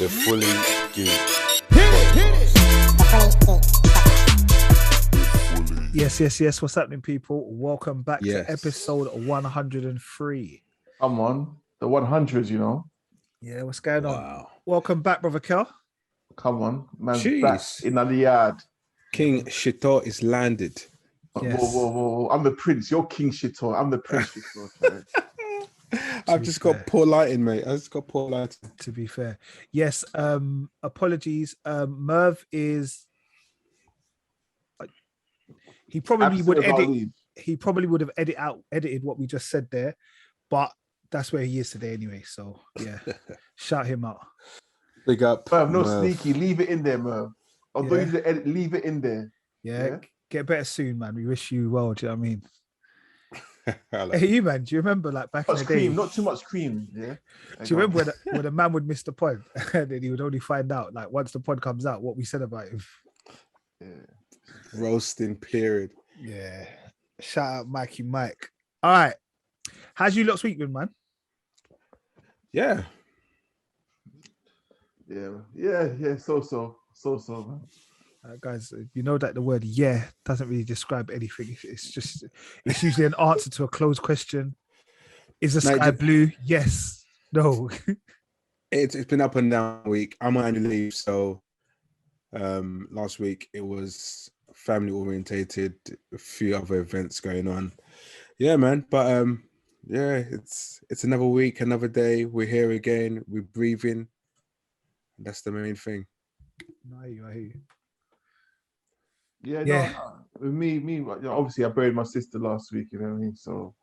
The Fully Geek. Yes. What's happening, people? Welcome back to episode 103. Come on, the 100s, you know. Yeah, what's going on? Welcome back, brother Kel. Come on, man's back in the yard. King Shito is landed. Yes. Whoa. I'm the prince. You're King Shito. I'm the prince Shito. I've just got poor lighting, mate. I just got poor lighting. To be fair. Yes, apologies. Merv is... He probably would edit. He probably would have edited what we just said there, but that's where he is today anyway. So yeah, shout him out. Big up, Merv. No sneaky. Leave it in there, Merv. Although you did edit, leave it in there. Yeah, get better soon, man. We wish you well. Do you know what I mean? Like hey, you man, do you remember like back in the day? Not too much cream. Yeah. Do you remember when a man would miss the pod and then he would only find out like once the pod comes out what we said about him? Yeah. Roasting period. Yeah. Shout out Mikey Mike. All right. How's you lot's week been, man? Yeah. So, man. Guys, you know that the word "yeah" doesn't really describe anything. It's usually an answer to a closed question. Is the sky blue? Yes. No. It's been up and down week. I'm on annual leave, so last week it was family orientated, a few other events going on. Yeah, man. But it's another week, another day. We're here again. We're breathing. That's the main thing. I hear you. Yeah. No, with me, obviously I buried my sister last week, you know what I mean? So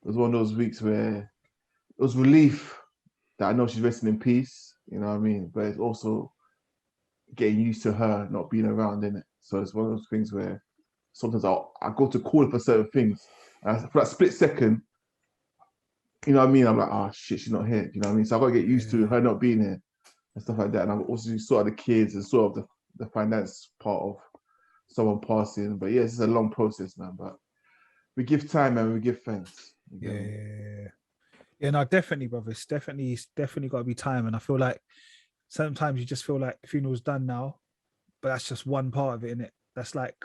it was one of those weeks where it was relief that I know she's resting in peace, you know what I mean? But it's also getting used to her not being around, innit? So it's one of those things where sometimes I go to call her for certain things. And for that split second, you know what I mean? I'm like, oh shit, she's not here, you know what I mean? So I've got to get used to her not being here and stuff like that. And I've also sort of the kids and sort of the finance part of someone passing. But yeah, it's a long process, man. But we give time, man. We give thanks. Yeah, no, definitely, brother. It's definitely got to be time. And I feel like sometimes you just feel like the funeral's done now, but that's just one part of it, innit? That's like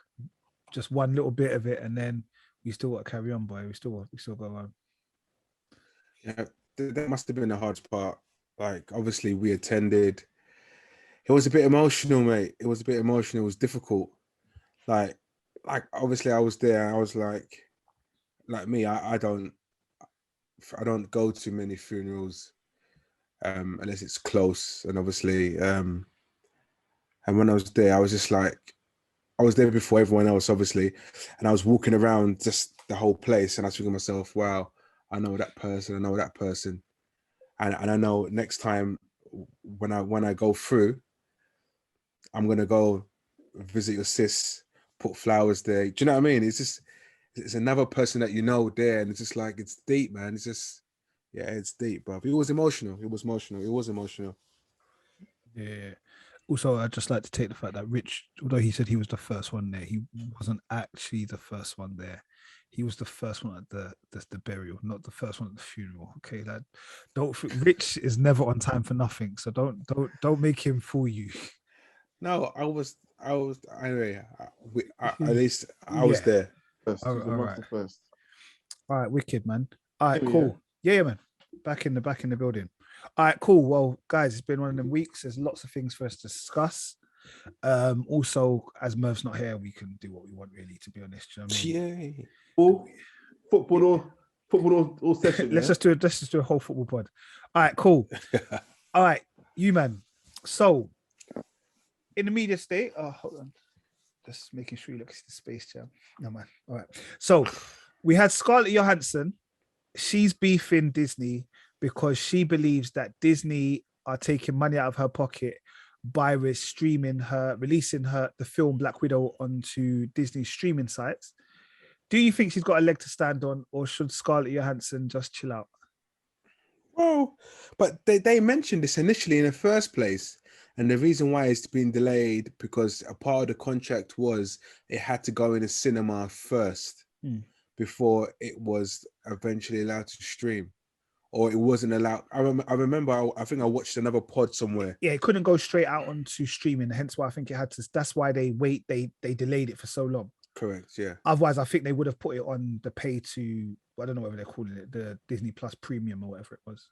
just one little bit of it, and then we still got to carry on, boy. We still go on. Yeah, that must have been the hardest part. Like, obviously, we attended. It was a bit emotional, mate. It was a bit emotional. It was difficult. Like obviously, I was there. I was like me. I don't go to many funerals unless it's close. And obviously, and when I was there, I was just like, I was there before everyone else, obviously, and I was walking around just the whole place, and I was thinking to myself, wow, I know that person, and I know next time when I go through, I'm gonna go visit your sis, put flowers there. Do you know what I mean? It's another person that you know there, and it's just like, it's deep, man. It's just, yeah, it's deep, bro. It was emotional. Yeah. Also, I'd just like to take the fact that Rich, although he said he was the first one there, he wasn't actually the first one there. He was the first one at the burial, not the first one at the funeral. Okay, that Rich is never on time for nothing, so don't make him fool you. No, I was anyway. At least I was there. All right, wicked, man. All right, cool. Yeah, man. Back in the building. All right, cool. Well, guys, it's been one of them weeks. There's lots of things for us to discuss. Also, as Merv's not here, we can do what we want, really, to be honest. Do you know what I mean? Yeah. Football all session. Let's just do a whole football pod. All right, cool. All right, you man. So, in the media state, hold on. Just making sure you look at the Space Jam. No, man. All right. So, we had Scarlett Johannsen. She's beefing Disney because she believes that Disney are taking money out of her pocket by releasing the film Black Widow onto Disney streaming sites. Do you think she's got a leg to stand on, or should Scarlett Johannsen just chill out? Well, but they mentioned this initially in the first place. And the reason why it's been delayed because a part of the contract was it had to go in a cinema first before it was eventually allowed to stream or it wasn't allowed. I remember. I think I watched another pod somewhere. Yeah, it couldn't go straight out onto streaming. Hence why I think it had to. That's why they delayed it for so long. Correct. Yeah. Otherwise, I think they would have put it on the pay to. I don't know whatever they're calling it, the Disney Plus Premium or whatever it was.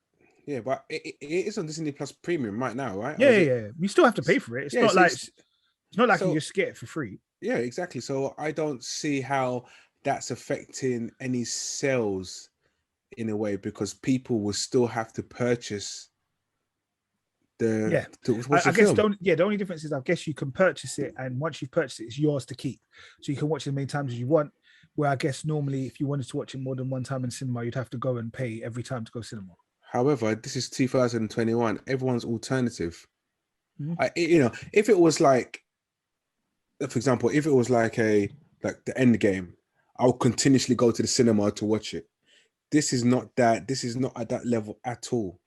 Yeah, but it is on Disney Plus Premium right now, right? Yeah. You still have to pay for it. It's not like you just get it for free. Yeah, exactly. So I don't see how that's affecting any sales in a way, because people will still have to purchase the. I guess the only difference is I guess you can purchase it, and once you've purchased it, it's yours to keep. So you can watch it as many times as you want. Where I guess normally if you wanted to watch it more than one time in cinema, you'd have to go and pay every time to go cinema. However, this is 2021. Everyone's alternative. Mm-hmm. If it was like, for example, if it was like the End Game, I'll continuously go to the cinema to watch it. This is not that. This is not at that level at all.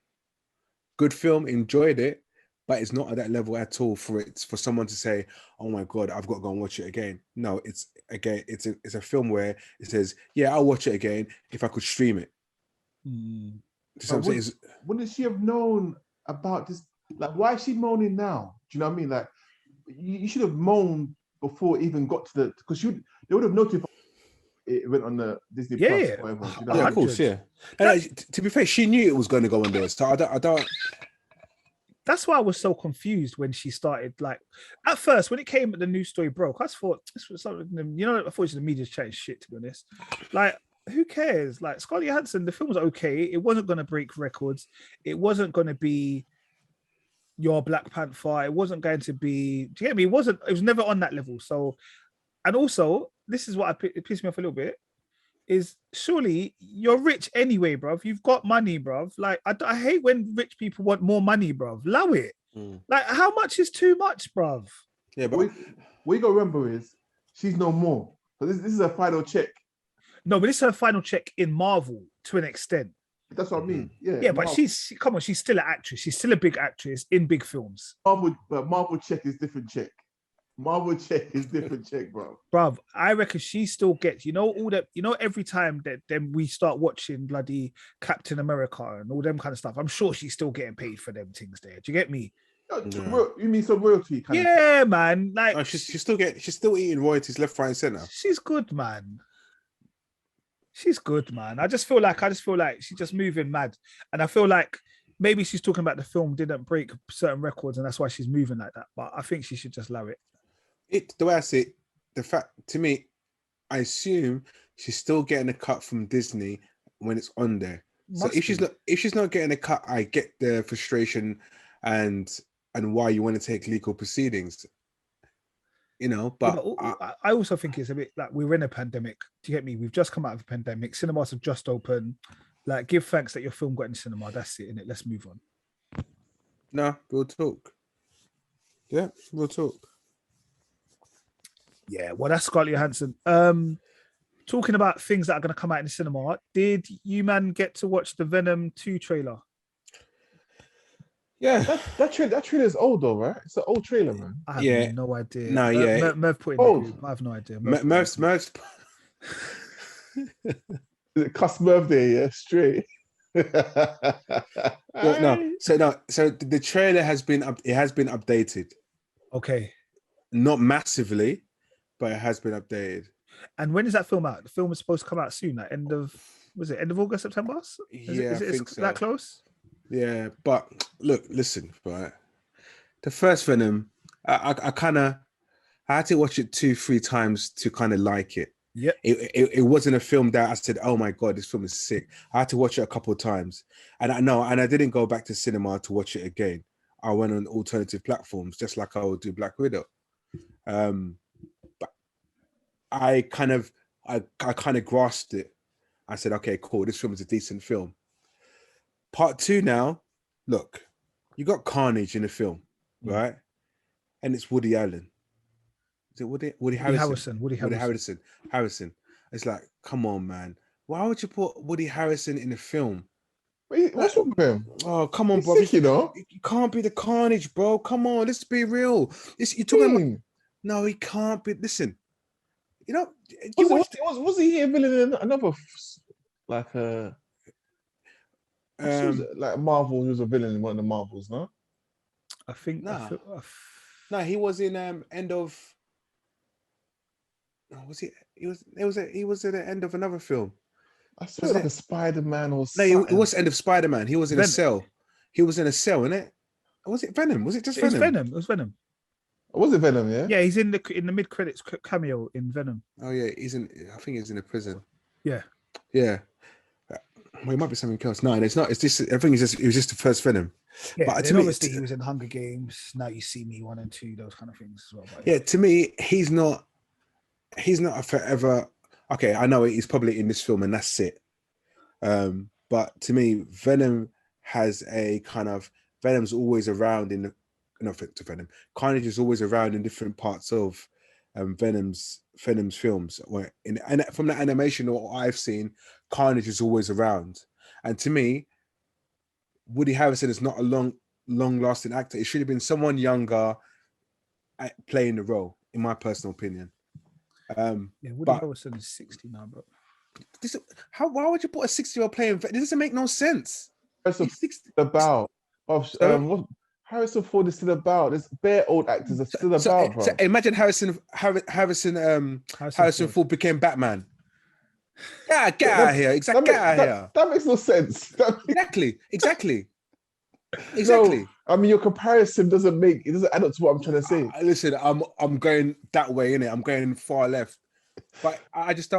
Good film, enjoyed it, but it's not at that level at all for someone to say, "Oh my God, I've got to go and watch it again." No, it's a film where it says, "Yeah, I'll watch it again if I could stream it." Wouldn't she have known about this? Like, why is she moaning now? Do you know what I mean? Like, you should have moaned before it even got to because they would have notified it went on the Disney Plus. Yeah, whatever, you know? Yeah, of course, yeah. To be fair, she knew it was going to go on there, so I don't. That's why I was so confused when she started. Like, at first, when it came, the news story broke, I thought this was something. I thought it was the media's chatting shit. To be honest, like, who cares? Like, Scarlett Johannsen, the film was okay. It wasn't going to break records. It wasn't going to be your Black Panther. It wasn't going to be. Do you get me? It was never on that level. So, and also, this is what it pissed me off a little bit. Is surely you're rich anyway, bruv. You've got money, bruv. Like, I hate when rich people want more money, bruv. Allow it. Like, how much is too much, bruv? Yeah, but what you got to remember is she's no more. But this is her final check. No, but this is her final check in Marvel to an extent. That's what I mean. Yeah. Yeah, but she's still an actress. She's still a big actress in big films. Marvel check is different check. Marvel check is different check, bro. Bruv, I reckon she still gets, all that, every time that then we start watching bloody Captain America and all them kind of stuff, I'm sure she's still getting paid for them things there. Do you get me? You mean some royalty? Yeah, man. Like, she's still eating royalties left, right, and center. She's good, man. She's good, man. I just feel like she's just moving mad. And I feel like maybe she's talking about the film didn't break certain records and that's why she's moving like that. But I think she should just allow it. The way I see it, the fact, to me, I assume she's still getting a cut from Disney when it's on there. So if she's not getting a cut, I get the frustration and why you want to take legal proceedings. But I also think it's a bit like we're in a pandemic. Do you get me? We've just come out of a pandemic. Cinemas have just opened. Like, give thanks that your film got in cinema. That's it, innit? Let's move on. No, we'll talk. Yeah, we'll talk. Yeah, well, that's Scarlett Johannsen. Talking about things that are going to come out in the cinema, did you man get to watch the Venom 2 trailer? Yeah, that trailer is old though, right? It's an old trailer, man. I have no idea. No, yeah. Merv put in the group. I have no idea. Merv's Cuss Merv there, yeah, straight. So the trailer has been updated. Okay. Not massively, but it has been updated. And when is that film out? The film is supposed to come out soon, like end of August, September? I think so. That close? Yeah, but listen, right? The first Venom, I had to watch it 2-3 times to kind of like it. Yeah, it wasn't a film that I said, "Oh my God, this film is sick." I had to watch it a couple of times, and I didn't go back to cinema to watch it again. I went on alternative platforms, just like I would do Black Widow. But I kind of grasped it. I said, "Okay, cool. This film is a decent film." Part 2 now. Look, you got Carnage in the film, right? And it's Woody Allen. Is it Woody Harrison? Woody Harrison. It's like, come on, man. Why would you put Woody Harrison in the film? Wait, what's wrong with him? Oh, come on, He's bro. sick, You can't be the Carnage, bro. Come on, let's be real. You're talking about... No, he can't be. Listen, was he a villain in another She was like Marvel. He was a villain in one of the Marvels, no? I think. Nah. I No, he was in end of. No, was he? He was. He was at the end of another film. I swear, like a Spider-Man or No, something. it was end of Spider-Man. He was in a Venom. cell. He was in a cell, innit? Was it Venom? Was it just It was Venom? Venom. It was Venom. Was it Venom? Yeah. Yeah, he's in the mid credits cameo in Venom. Oh yeah, he's in. I think he's in a prison. Yeah. Yeah. Well, it might be something else. No, it's not. It's just. I think it was just the first Venom. Yeah, but and to then me, obviously he was in Hunger Games. Now You See Me 1 and 2, those kind of things as well. But yeah, to me, he's not a forever. Okay, I know he's probably in this film and that's it. But to me, Venom has a kind of Venom's always around in the Venom. Carnage is always around in different parts of Venom's films. Where and from the animation or I've seen, Carnage is always around. And to me, Woody Harrelson is not a long-lasting actor. It should have been someone younger playing the role, in my personal opinion. yeah, Woody Harrelson is 60 now, bro. Why would you put a 60-year-old playing? It doesn't make no sense. About Harrison Ford is still about. There's bare old actors are still about, bro. So imagine Harrison Ford became Batman. Yeah, get out of here. Exactly. Get out of here. That makes no sense. Exactly. No, I mean, your comparison doesn't add up to what I'm trying to say. Listen, I'm going that way, innit? I'm going far left. But I just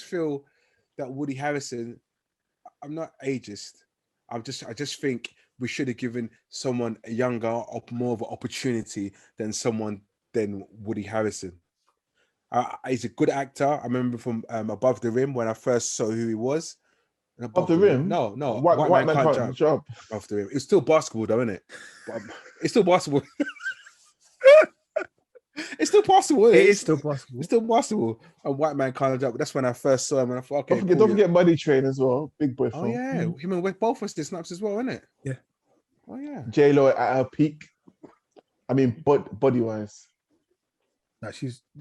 feel that Woody Harrelson, I'm not ageist. I just think we should have given someone a younger or more of an opportunity than Woody Harrelson. He's a good actor. I remember from Above the Rim when I first saw who he was. Above the Rim? No. White Man Can't Jump. Above the Rim. It's still basketball, though, isn't it? It's still basketball. It's still possible. It is still possible. It's still possible. A White Man Can't Jump. That's when I first saw him, and I thought, okay, don't forget Money Train as well. Big boy film. Oh yeah, him and both of us did snaps as well, isn't it? Yeah. Oh yeah. J-Lo at her peak. I mean, body wise. No,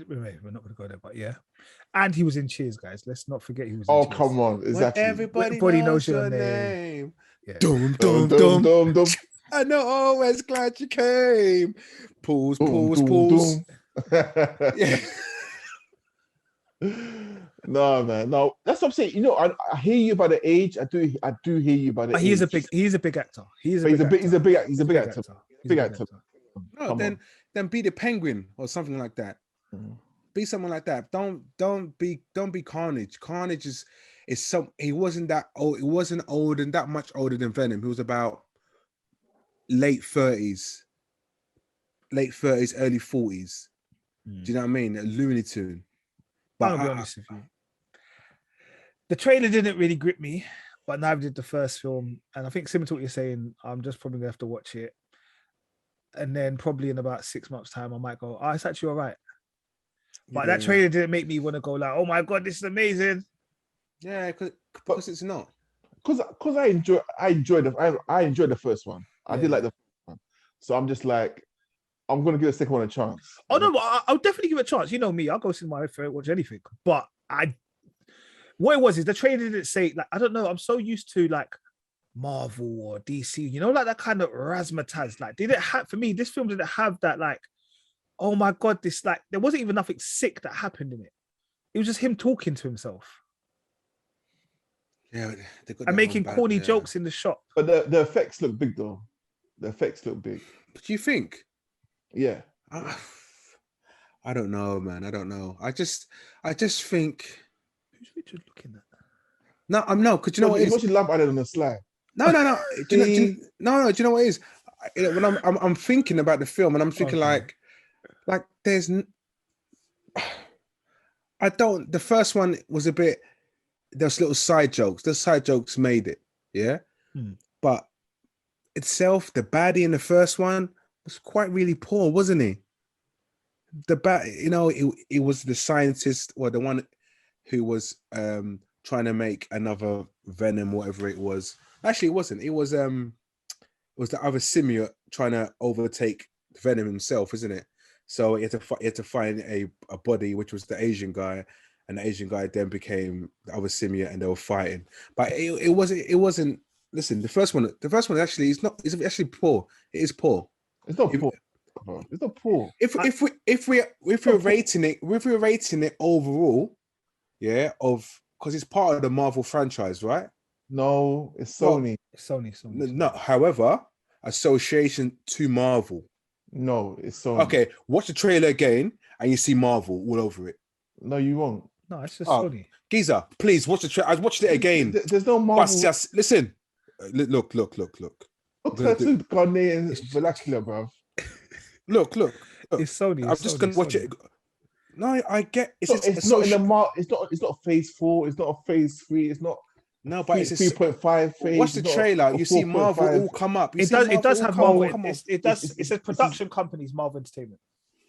we're not going to go there, but yeah. And he was in Cheers, guys. Let's not forget he was in Oh, Cheers. come on. Exactly. Everybody knows your name. Yeah. Dum. I know, always glad you came. Pulls. Yeah. No, man. No, that's what I'm saying. You know, I hear you about the age. I do hear you about the age. He's a big actor. He's a big actor. Big actor. No, then be the Penguin or something like that. Be someone like that. Don't be Carnage. Carnage is he wasn't that old. He wasn't old and that much older than Venom. He was about late 30s, early 40s. Do you know what I mean? A Looney Tune. But I'll be honest with you. The trailer didn't really grip me, but neither did the first film. And I think similar to what you're saying, I'm just probably gonna have to watch it. And then probably in about 6 months' time, I might go, it's actually all right. But that trailer didn't make me want to go like, oh my God, this is amazing. Yeah, because it's not. Because I enjoyed the first one. I did like the first one. So I'm just like, I'm gonna give the second one a chance. Oh no, I'll definitely give it a chance. You know me, I'll go see my favorite, watch anything. But what it was is the trailer didn't say, like, I don't know, I'm so used to like Marvel or DC, you know, like that kind of razzmatazz. Like, for me, this film didn't have that, like, oh my God, this, like, there wasn't even nothing sick that happened in it. It was just him talking to himself. Yeah, and making corny jokes in the shop. But the effects look big though. The effects look big. But you think? Yeah. I don't know, man. I don't know. I just think. Who's Richard looking at? No, I'm no. Because you know what? He's watching Lamp Island on the slide. No. Do you know what it is? When I'm thinking about the film, and I'm thinking like there's. I don't. The first one was a bit. There's little side jokes. The side jokes made it, yeah. But itself, the baddie in the first one was quite really poor, wasn't he? It was the scientist or the one who was trying to make another Venom, whatever it was. Actually, it wasn't. It was the other symbiote trying to overtake Venom himself, isn't it? So he had to find a body, which was the Asian guy, and the Asian guy then became the other symbiote, and they were fighting. But it wasn't listen, the first one actually is not. It's actually poor. It is poor. It's not poor. Bro. It's not poor. If we're rating it overall, yeah, because it's part of the Marvel franchise, right? No, it's Sony. Sony. No, however, association to Marvel. No, it's Sony. Okay, watch the trailer again, and you see Marvel all over it. No, you won't. No, it's just Sony. Geezer, please watch the trailer. I watched it again. There's no Marvel. But just listen. Look. Look, Korleone and vernacular, bro. Look. It's Sony. I'm just gonna watch it. No, I get it's not in the it's not phase 4. It's not a phase 3. It's not. No, but it's 3.5 phase. Watch the trailer. You see Marvel all come up. It does have Marvel. It says production companies, Marvel Entertainment.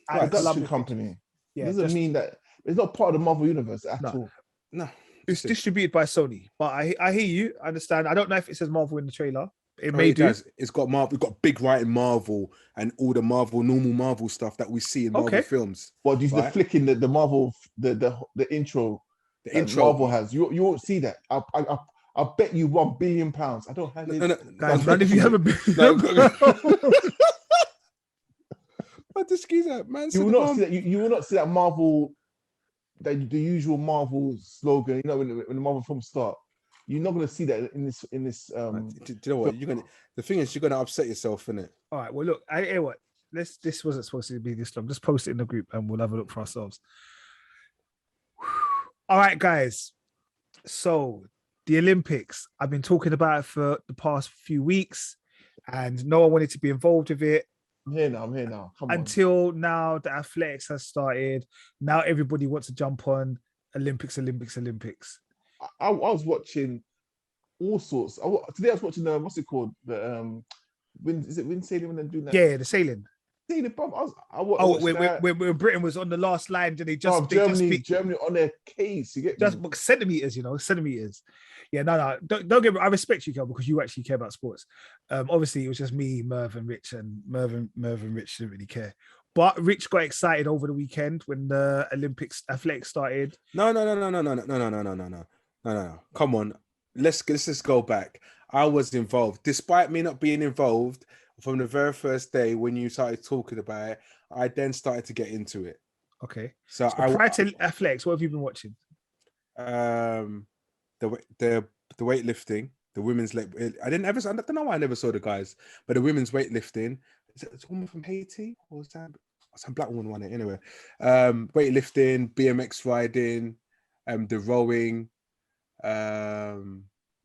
Production company. Yeah, it doesn't mean that it's not part of the Marvel universe at all. No, it's distributed by Sony. But I hear you. I understand. I don't know if it says Marvel in the trailer. It may do. It's got Marvel. It's got big writing Marvel and all the normal Marvel stuff that we see in Marvel films. Well, do you see the flicking the Marvel the intro? The intro Marvel has. You won't see that. I bet you £1 billion. I don't have it. No, guys, none of you have a billion. But this geezer, man. You will not see that. You will not see that Marvel, the usual Marvel slogan. You know, when the Marvel films start, you're not going to see that in this. Do you know what? The thing is, you're going to upset yourself, innit? All right. Well, look. I hear what. This wasn't supposed to be this long. Just post it in the group, and we'll have a look for ourselves. All right, guys. So the Olympics. I've been talking about it for the past few weeks, and no one wanted to be involved with it. I'm here now. Come on. Until now, the athletics has started. Now everybody wants to jump on Olympics. I was watching all sorts. Today I was watching what's it called? The wind sailing when they're doing that? Yeah, the sailing. When Britain was on the last line, did they Germany on their case? You get just centimeters, centimeters. Yeah, no. Don't get me. I respect you, Kel, because you actually care about sports. Obviously, it was just me, Merv, and Rich, and Merv and Rich didn't really care. But Rich got excited over the weekend when the Olympics athletics started. No. Come on, let's just go back. I was involved, despite me not being involved. From the very first day when you started talking about it, I then started to get into it. Okay. So prior to athletics, what have you been watching? The weightlifting, the women's leg. I don't know why I never saw the guys, but the women's weightlifting. Is it a woman from Haiti or was that some black woman won it anyway? Weightlifting, BMX riding, the rowing.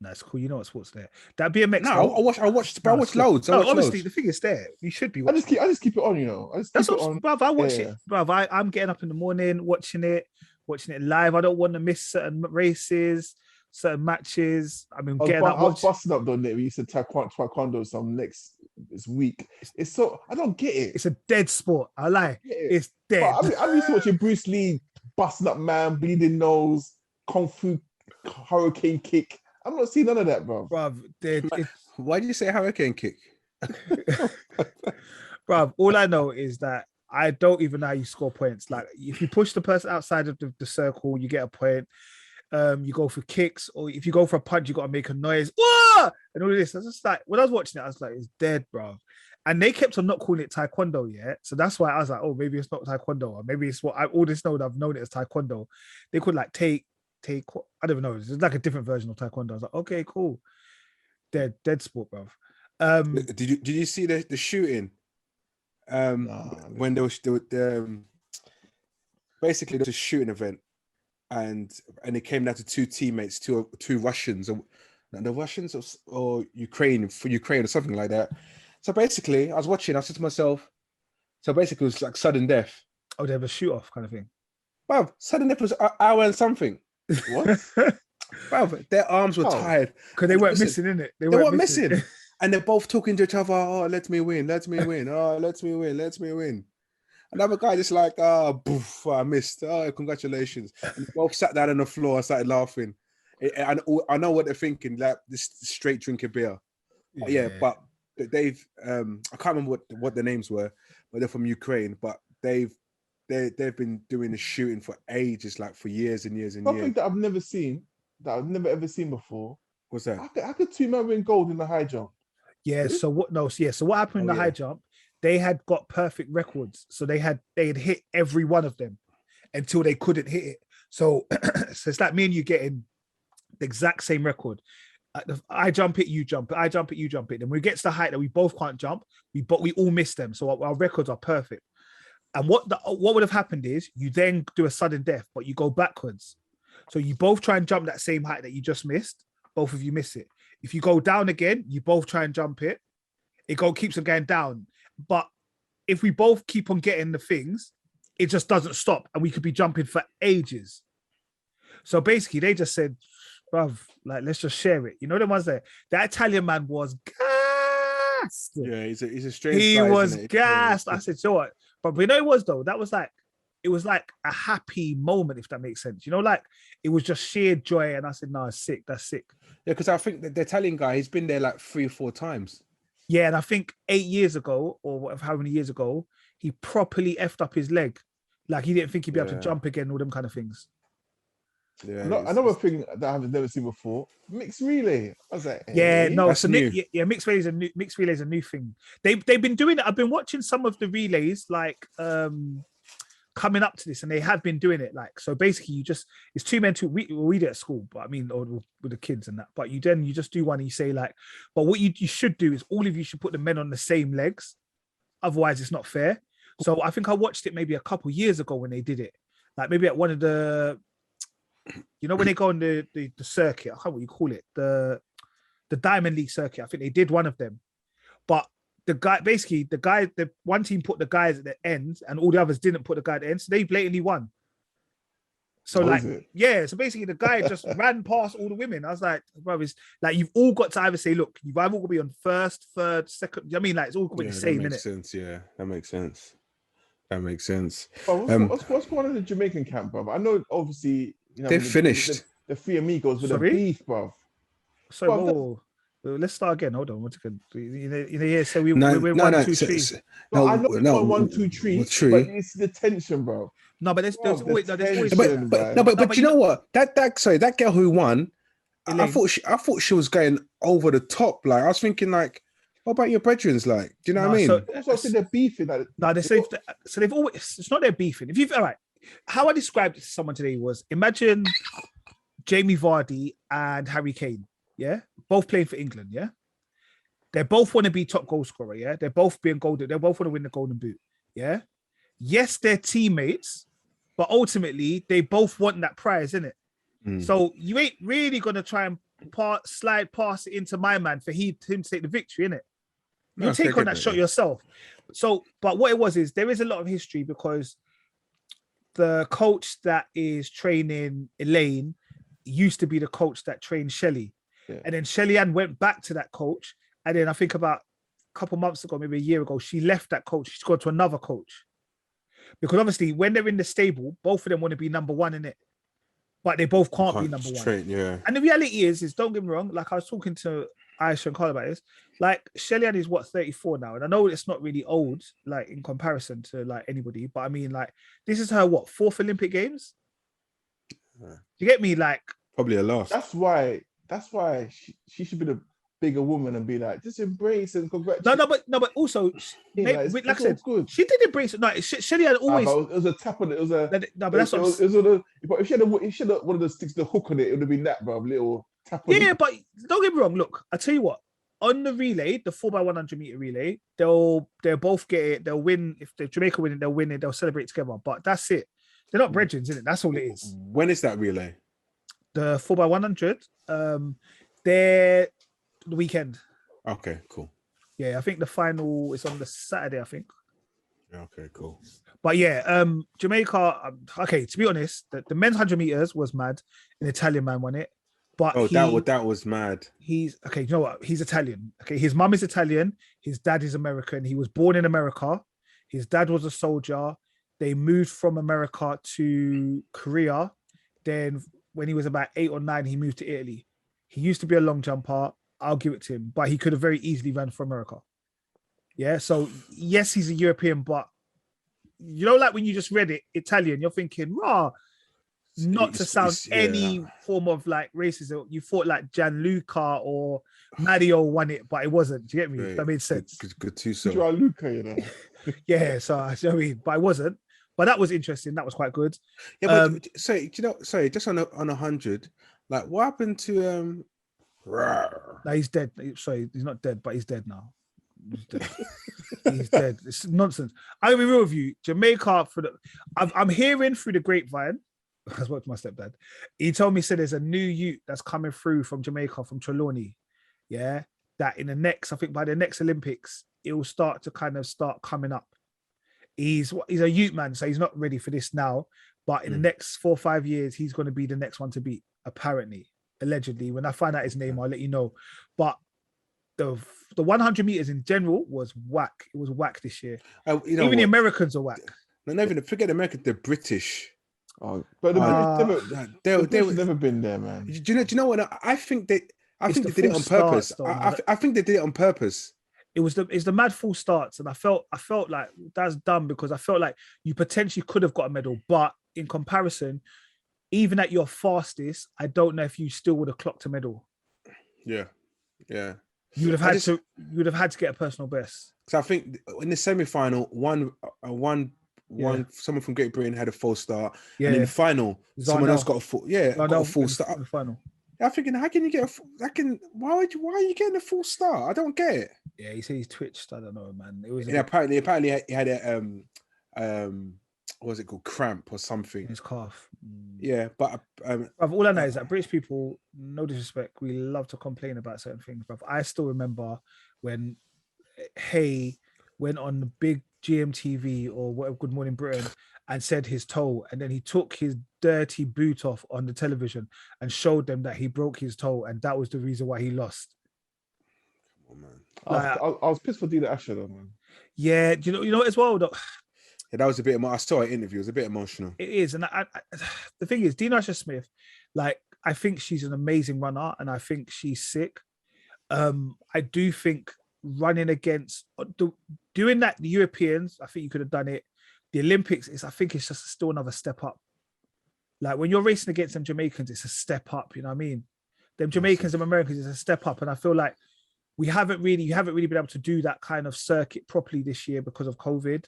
That's cool. You know what sports there. That BMX. No, I watched loads. Honestly, the thing is there. You should be watching. I just keep it on, Bruv, I watch it. Bruv, I'm getting up in the morning, watching it live. I don't want to miss certain races, certain matches. I mean, I was busting up though, Nate. We used to taekwondo this week. It's so I don't get it. It's a dead sport. I lie. It's dead. I'm used to watching Bruce Lee busting up man, bleeding nose, kung fu, hurricane kick. I'm not seeing none of that, bro. Why did you say hurricane kick? Bruv, all I know is that I don't even know how you score points. Like, if you push the person outside of the circle, you get a point. You go for kicks, or if you go for a punch, you got to make a noise. Whoa! And all of this. I was just like, when I was watching it, I was like, it's dead, bro. And they kept on not calling it taekwondo yet. So that's why I was like, oh, maybe it's not taekwondo, or maybe it's what I always know that I've known it as taekwondo. They could like take, I don't know. It's like a different version of taekwondo. I was like, okay, cool. Dead sport, bro. Did you see the shooting? When there was basically there was a shooting event, and it came down to two teammates, two Russians, the Russians or Ukraine or something like that. So basically, I was watching. I said to myself, so basically it was like sudden death. Oh, they have a shoot off kind of thing. Wow, sudden death was an hour and something. What? Wow, their arms were tired because they weren't missing, innit? They weren't missing. And they're both talking to each other. Oh, let me win. Oh, let me win. Another guy just like, boof, I missed. Oh, congratulations. And they both sat down on the floor and started laughing. And I know what they're thinking, like this straight drinking beer. Yeah, but they've I can't remember what the names were, but they're from Ukraine. But they've been doing the shooting for ages, like for years and years and years. Something that I've never seen, that I've never ever seen before. What's that? How could two men win gold in the high jump? Yeah. So what? No. So yeah. So what happened in the high jump? They had got perfect records, so they had hit every one of them until they couldn't hit it. So, so it's like me and you getting the exact same record. I jump it, you jump it. I jump it, you jump it. And when we get to the height that we both can't jump, we all miss them. So our records are perfect. And what would have happened is you then do a sudden death, but you go backwards. So you both try and jump that same height that you just missed. Both of you miss it. If you go down again, you both try and jump it. It keeps on going down. But if we both keep on getting the things, it just doesn't stop, and we could be jumping for ages. So basically, they just said, bruv, like, let's just share it. You know the ones there? That Italian man was gassed. Yeah, he's a strange guy. He was isn't it? gassed. I said, so what? But you know it was though? That was like, it was like a happy moment, if that makes sense. You know, like it was just sheer joy. And I said, no, it's sick. That's sick. Yeah, because I think that the Italian guy, he's been there like 3 or 4 times. Yeah, and I think 8 years ago, or whatever, how many years ago, he properly effed up his leg. Like he didn't think he'd be able to jump again, all them kind of things. Yeah, another thing that I've never seen before: mixed relay. I was like, hey. Yeah, no, that's so new. mixed relay is a new thing. They've been doing it. I've been watching some of the relays, like coming up to this, and they have been doing it. Like, so basically, it's 2 men, 2. We do it at school, but I mean, or with the kids and that. But you just do one, and you say like, but what you should do is all of you should put the men on the same legs. Otherwise, it's not fair. So I think I watched it maybe a couple years ago when they did it, like maybe at one of the, you know, when they go on the circuit, I can't know what you call it, the Diamond League circuit. I think they did one of them, but the one team put the guys at the end, and all the others didn't put the guy at the end, so they blatantly won. So so basically the guy just ran past all the women. I was like, bro, it's like you've all got to either say, look, you've either got to be on first, third, second. I mean, like it's all got to be the same, innit? Sense. Yeah, that makes sense. That makes sense. What's going on in the Jamaican camp, bro? I know, obviously, you know, they finished the Three Amigos with a beef, bro. Sorry, whoa. Let's start again. Hold on. What's good? Yeah. So we're 1, 2, 3. No, I know 1, 2, 3. But it's the tension, bro. No, but there's always. But you know what? That girl who won, I thought she was going over the top. Like I was thinking, like, what about your brethrens? Like, do you know what I mean? So that's what I said. They're beefing. Like, no, they've always. It's not their beefing. If you've all right, how I described it to someone today was: imagine Jamie Vardy and Harry Kane. Yeah, both playing for England. Yeah, they both want to be top goal scorer. Yeah, they're both being golden. They both want to win the Golden Boot. Yeah, yes, they're teammates, but ultimately they both want that prize, innit? So you ain't really gonna try and slide past it into my man for him to take the victory, innit? You take on that shot yourself. So, but what it was is there is a lot of history because the coach that is training Elaine used to be the coach that trained Shelley. Yeah. And then Shelly Ann went back to that coach. And then I think about a couple months ago, maybe a year ago, she left that coach. She's gone to another coach. Because obviously when they're in the stable, both of them want to be number one in it. But they both can't be number one. Yeah. And the reality is don't get me wrong, like I was talking to Aisha and Carl about this, like Shelly Ann is 34 now. And I know it's not really old, like in comparison to like anybody, but I mean like this is her 4th Olympic Games? Do you get me? Like probably a last. That's why she should be the bigger woman and be like, just embrace and congratulate. No, but also, like I said, good. She did embrace it. No, Shelly had always. It was a tap on it. It was a. No, but that's what. If she had one of the sticks, the hook on it, it would have been that, bro. Little tap on it. Yeah, but don't get me wrong. Look, I tell you what. On the relay, the 4x100 meter relay, they'll both get it. They'll win. If the Jamaica win it, they'll win it. They'll celebrate together. But that's it. They're not brethren, isn't it? That's all it is. When is that relay? The 4x100. They're the weekend. Okay, cool. Yeah, I think the final is on the Saturday, I think. Okay, cool. But yeah, Jamaica, okay, to be honest, the men's 100 meters was mad. An Italian man won it. But that was mad. He's okay, you know what? He's Italian. Okay, his mum is Italian, his dad is American. He was born in America. His dad was a soldier. They moved from America to Korea. Then when he was about 8 or 9, he moved to Italy. He used to be a long jumper. I'll give it to him, but he could have very easily ran for America. Yeah, so yes, he's a European, but you know, like when you just read it Italian, you're thinking, rah. not to sound any form of like racism. You thought like Gianluca or Mario won it, but it wasn't. Do you get me? Right. That made sense. Good too. So Gianluca, you know. Yeah, so you know what I mean, but it wasn't. But that was interesting. That was quite good. yeah, but sorry, just on 100, like what happened to No, he's dead. Sorry, he's not dead, but he's dead now. He's dead. He's dead. It's nonsense. I'll be real with you. Jamaica I'm hearing through the grapevine. I spoke to my stepdad. He told me, said there's a new youth that's coming through from Jamaica, from Korleone. Yeah, that in the next, I think by the next Olympics, it will start coming up. He's a youth man, so he's not ready for this now. But in the next 4 or 5 years, he's going to be the next one to beat. Apparently, allegedly. When I find out his name, I'll let you know. But the 100 meters in general was whack. It was whack this year. Even the Americans are whack. No, even forget the Americans. The British. Oh, but the British have never been there, man. Do you know what? I think they did it on purpose. I think they did it on purpose. It's the mad full starts, and I felt like that's dumb because I felt like you potentially could have got a medal, but in comparison, even at your fastest, I don't know if you still would have clocked a medal. Yeah. You would have had to get a personal best. So I think in the semi-final, someone from Great Britain had a false start, and in the final, someone else got a full. Got a full start. The final. I'm thinking, how can you get why are you getting a full start? I don't get it. Yeah, he said he's twitched. I don't know, man. It was apparently he had a what was it called, cramp or something in his calf. Yeah, but all I know is that British people, no disrespect, we love to complain about certain things. But I still remember when Hay went on the big GMTV or whatever, Good Morning Britain, and said his toe, and then he took his dirty boot off on the television and showed them that he broke his toe, and that was the reason why he lost. Come on, man. Like, I was pissed for Dina Asher though, man. Yeah, you know as well though. Yeah, that was a bit. I saw an interview. It was a bit emotional. It is, and the thing is, Dina Asher Smith, like I think she's an amazing runner, and I think she's sick. I do think running against doing that, the Europeans, I think you could have done it. The Olympics I think it's just still another step up. Like when you're racing against them Jamaicans, it's a step up. You know what I mean? Them Jamaicans, them Americans, it's a step up, and I feel like you haven't really been able to do that kind of circuit properly this year because of COVID.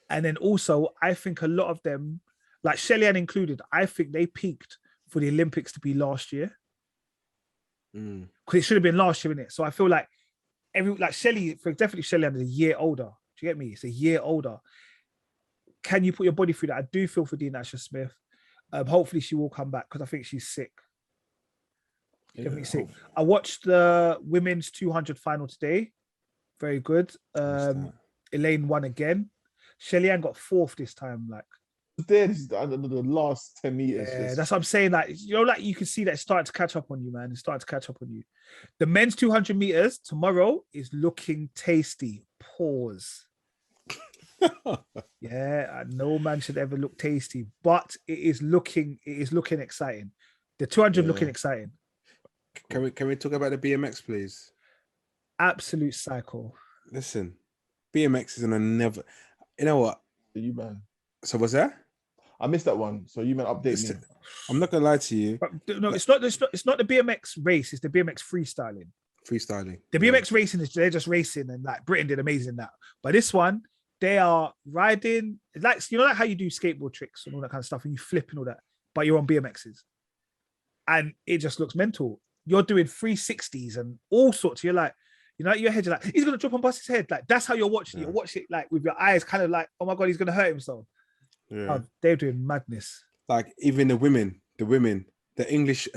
And then also, I think a lot of them, like Shelly-Ann included, I think they peaked for the Olympics to be last year. Because it should have been last year, innit? So I feel like definitely Shelly-Ann is a year older. Do you get me? It's a year older. Can you put your body through that? I do feel for Dina Asher Smith. Hopefully she will come back because I think she's sick. Definitely sick. I watched the women's 200 final today. Very good. Elaine won again. Shelly-Ann got fourth this time. Like the last 10 meters. Yeah, that's what I'm saying. Like, you know, like you can see that it's starting to catch up on you, man. It's starting to catch up on you. The men's 200 meters tomorrow is looking tasty. Pause. Yeah, no man should ever look tasty, but it is looking exciting. The 200 looking exciting. Can we talk about the BMX, please? Absolute psycho. Listen, BMX is gonna never. You know what? You man. So what's that? I missed that one. So you meant update me. I'm not gonna lie to you. But no, it's not the BMX race. It's the BMX freestyling. The BMX racing they're just racing, and like Britain did amazing in that. But this one, they are riding like like how you do skateboard tricks and all that kind of stuff, and you flip and all that, but you're on BMXs, and it just looks mental. You're doing 360s and all sorts. You're like, your head, you're like, he's gonna drop and bust his head. Like that's how you're watching it. You watch it like with your eyes, kind of like, oh my god, he's gonna hurt himself. Yeah. Oh, they're doing madness. Like even the women, the English,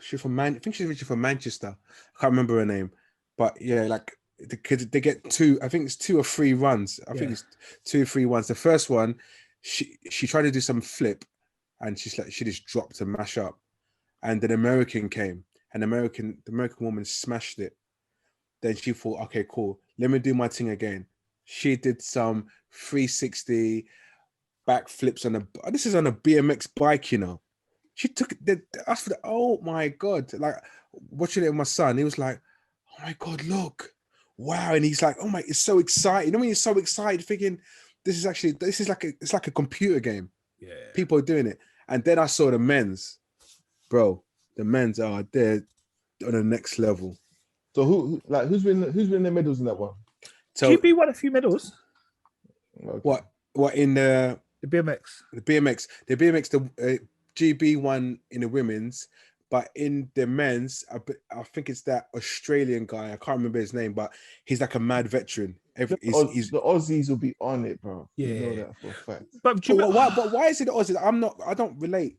she's from I think she's originally from Manchester. I can't remember her name, but yeah, like they get two. I think it's 2 or 3 runs. I think it's 2 or 3 runs. The first one, she tried to do some flip, and she just dropped to mash up, and then American came, and the American woman smashed it. Then she thought, okay, cool, let me do my thing again. She did some 360 backflips this is on a BMX bike, She took oh my god, like watching it with my son, he was like, oh my god, look, wow. And he's like, oh my, it's so exciting. I mean, he's so excited thinking it's like a computer game. Yeah, people are doing it. And then I saw the men's, bro. The men's are there on the next level. So who's winning the medals in that one? So GB won a few medals. Okay. what in the BMX? The BMX, the GB won in the women's, but in the men's, I think it's that Australian guy. I can't remember his name, but he's like a mad veteran. The Aussies will be on it, bro. Yeah, you know that for a fact. But why is it the Aussies? I don't relate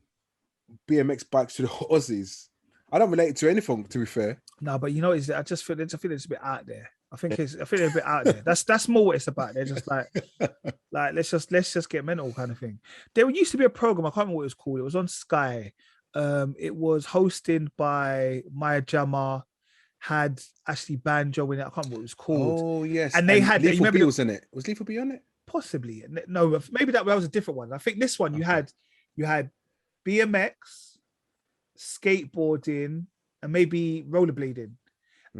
BMX bikes to the Aussies. I don't relate to anything, to be fair. No, but you know, I just feel it's a bit out there. I think they're a bit out there. That's more what it's about. They're just like let's just get mental kind of thing. There used to be a program, I can't remember what it was called. It was on Sky. It was hosted by Maya Jama, had Ashley Banjo in it. I can't remember what it was called. Oh yes, and they had Lethal B was in it. Was Lethal B on it? Possibly. No, maybe that was a different one. I think this one you had BMX, skateboarding, and maybe rollerblading.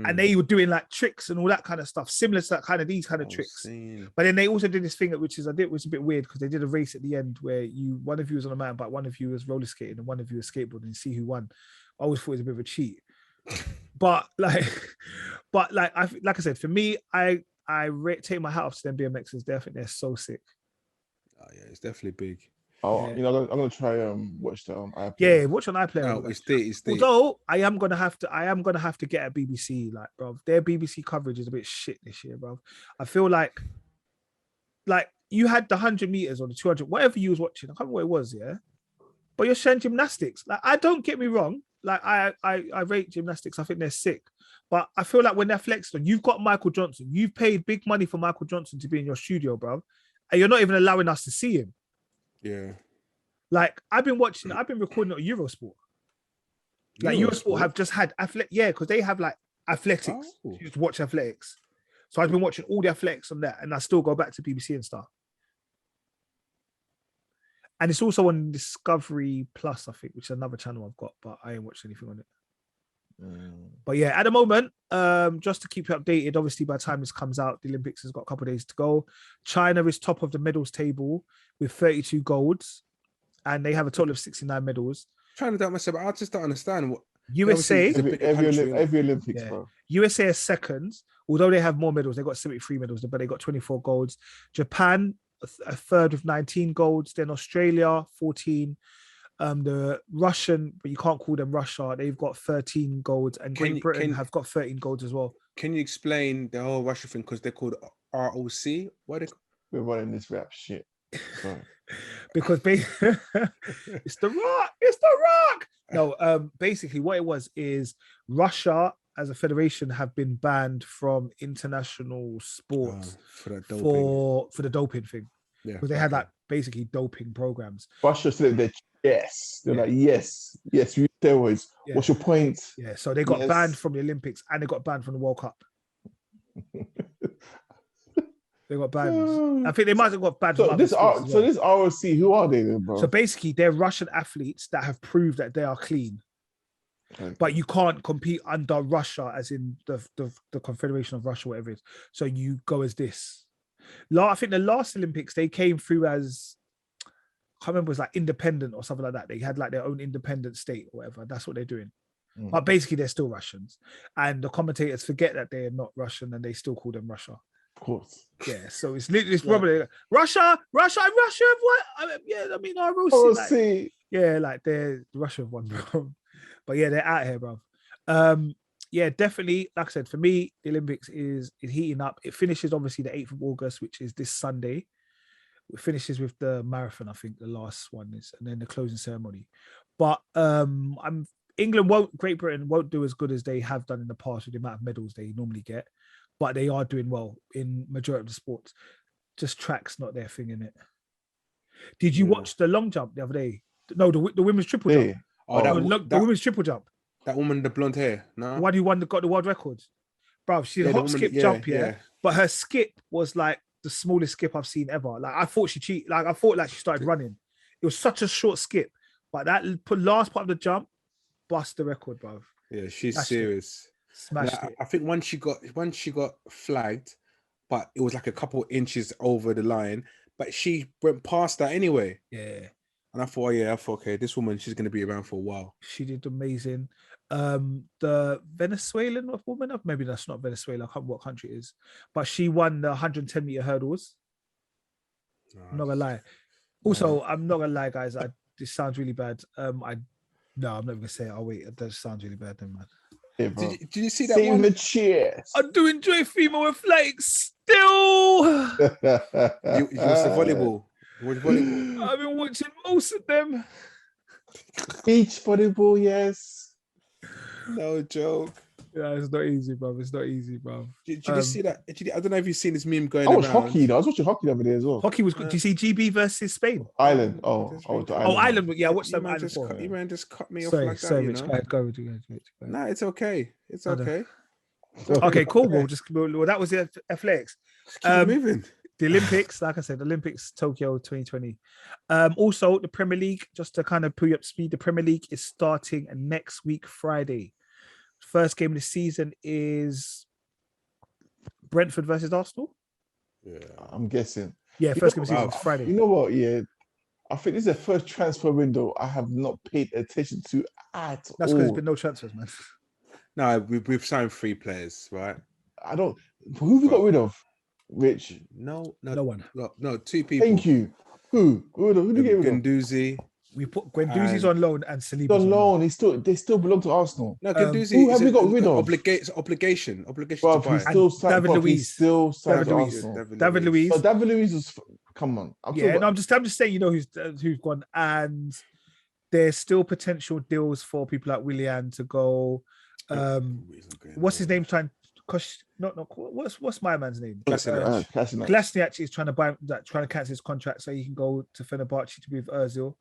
And they were doing like tricks and all that kind of stuff, similar to that kind of these kind of tricks. But then they also did this thing, which was a bit weird because they did a race at the end where one of you was on a mountain bike, one of you was roller skating, and one of you was skateboarding, and see who won. I always thought it was a bit of a cheat. but like I said, for me, I take my hat off to them BMXers. I think they're so sick. Oh yeah, it's definitely big. Oh, yeah. I'm gonna try watch the iPlayer. Yeah, watch on iPlayer. No, it's the. Although I am gonna have to get a BBC, like, bro. Their BBC coverage is a bit shit this year, bro. I feel like you had the 100 meters or the 200, whatever you was watching. I can't remember what it was, yeah. But you're showing gymnastics. Like, I don't get me wrong. Like, I rate gymnastics. I think they're sick. But I feel like when they're flexed on, you've got Michael Johnson. You've paid big money for Michael Johnson to be in your studio, bro, and you're not even allowing us to see him. Yeah. Like, I've been recording on Eurosport. Like, Eurosport have just had because they have like athletics. Oh. You just watch athletics. So I've been watching all the athletics on that, and I still go back to BBC and stuff. And it's also on Discovery Plus, I think, which is another channel I've got, but I ain't watched anything on it. But yeah, at the moment, just to keep you updated, obviously by the time this comes out, the Olympics has got a couple of days to go. China is top of the medals table with 32 golds, and they have a total of 69 medals. Trying to doubt myself, but I just don't understand what USA, every Olympics, bro. USA is second, although they have more medals. They got 73 medals, but they got 24 golds. Japan, a third with 19 golds. Then Australia, 14. The Russian, but you can't call them Russia, they've got 13 golds, and Great Britain have got 13 golds as well. Can you explain the whole Russia thing? Because they're called ROC. We're running this rap shit. Because it's the Rock. No, basically what it was is Russia as a federation have been banned from international sports for the doping thing. Yeah, because they had like basically doping programs. Russia said that they're like yes, you steroids. Yeah. What's your point? Yeah, so they got banned from the Olympics and they got banned from the World Cup. They got banned. I think they might have got banned. So this ROC, who are they then, bro? So basically, they're Russian athletes that have proved that they are clean. Okay. But you can't compete under Russia, as in the Confederation of Russia, whatever it is. So you go as this. I think the last Olympics, they came through as, I can't remember, it was like independent or something like that. They had like their own independent state or whatever. That's what they're doing. But basically, they're still Russians. And the commentators forget that they're not Russian and they still call them Russia. Of course. Yeah, so it's literally probably Russia, what? I mean, ROC. Like, yeah, like they're Russia have won, bro. But yeah, they're out here, bro. Yeah, definitely. Like I said, for me, the Olympics is heating up. It finishes obviously the 8th of August, which is this Sunday. It finishes with the marathon, I think the last one is, and then the closing ceremony. But Great Britain won't do as good as they have done in the past with the amount of medals they normally get. But they are doing well in majority of the sports. Just track's not their thing, in it. Did you watch the long jump the other day? No, the women's triple jump. The women's triple jump. That woman with the blonde hair. No, the one who got the world record. Bro, she did a hop, skip, jump, but her skip was like the smallest skip I've seen ever. Like I thought she cheated. Like I thought like she started running. It was such a short skip, but that last part of the jump bust the record, bro. Yeah, she's serious. Smashed it. I think once she got flagged, but it was like a couple inches over the line, but she went past that anyway. Yeah. And I thought, yeah, okay, this woman, she's going to be around for a while. She did amazing. The Venezuelan woman, maybe that's not Venezuela, I can't remember what country it is, but she won the 110-meter hurdles. I'm not gonna lie. Also, I'm not gonna lie, guys. This sounds really bad. No, I'm not gonna say it. Oh wait, it does sound really bad, then, man. Yeah, Did you see that Save one? the cheers. I do enjoy female athletics still. You watched the volleyball. You watched volleyball. I've been watching most of them. Beach volleyball, yes. No joke. Yeah, it's not easy, bro. It's not easy, bro. Did you see that? I don't know if you've seen this meme going I watched around. hockey, though. I was watching hockey the other day as well. Hockey was good. Do you see GB versus Spain? Ireland. Oh, Ireland. Yeah, I watched You them. man just cut me off like that, you know? Go. No, it's okay. It's okay. Okay, cool. Well, that was the athletics. Keep moving. The Olympics, like I said, the Olympics, Tokyo 2020. Also, the Premier League, just to kind of put you up to speed, the Premier League is starting next week, Friday. First game of the season is Brentford versus Arsenal. Yeah, I'm guessing. Yeah, first game of the season is Friday. You know what? Yeah, I think this is the first transfer window I have not paid attention to at all. That's because there's been no transfers, man. No, we've signed 3 players, right? I don't. Who have we got rid of? Rich? No one. No, 2 people. Thank you. Who did you get rid of? Guendouzi. We put Guendouzi's on loan and Saliba's on loan. They still belong to Arsenal. No, Guendouzi. Who have we got rid of? Obligation Bro, to buy. David Luiz. Still signed to Luiz. Arsenal. David Luiz. So David Luiz was. Come on. I'm just saying. You know who's gone, and there's still potential deals for people like Willian to go. What's his name? What's my man's name? Kolasinac is trying to cancel his contract so he can go to Fenerbahce to be with Özil.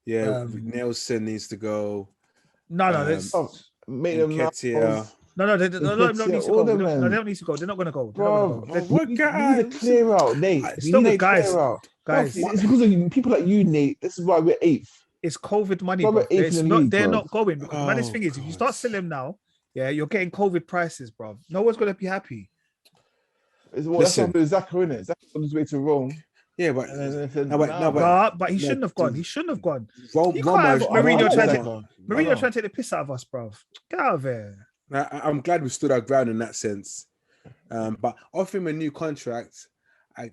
Yeah, Nelson needs to go. No, they don't need to go. They don't need to go. They're not going to go. We need to clear out, Nate. It's still the guys. It's because of people like you, Nate. This is why we're 8th. It's COVID money. They're not going. Because the maddest thing is, if you start selling them now, yeah, you're getting COVID prices, bro. No one's going to be happy. That's what happened with Zaka, innit? Zaka's on his way to Rome. Yeah, but he shouldn't have gone. He shouldn't have gone. Mourinho trying to take the piss out of us, bro. Get out of there. I'm glad we stood our ground in that sense. But offering him a new contract, I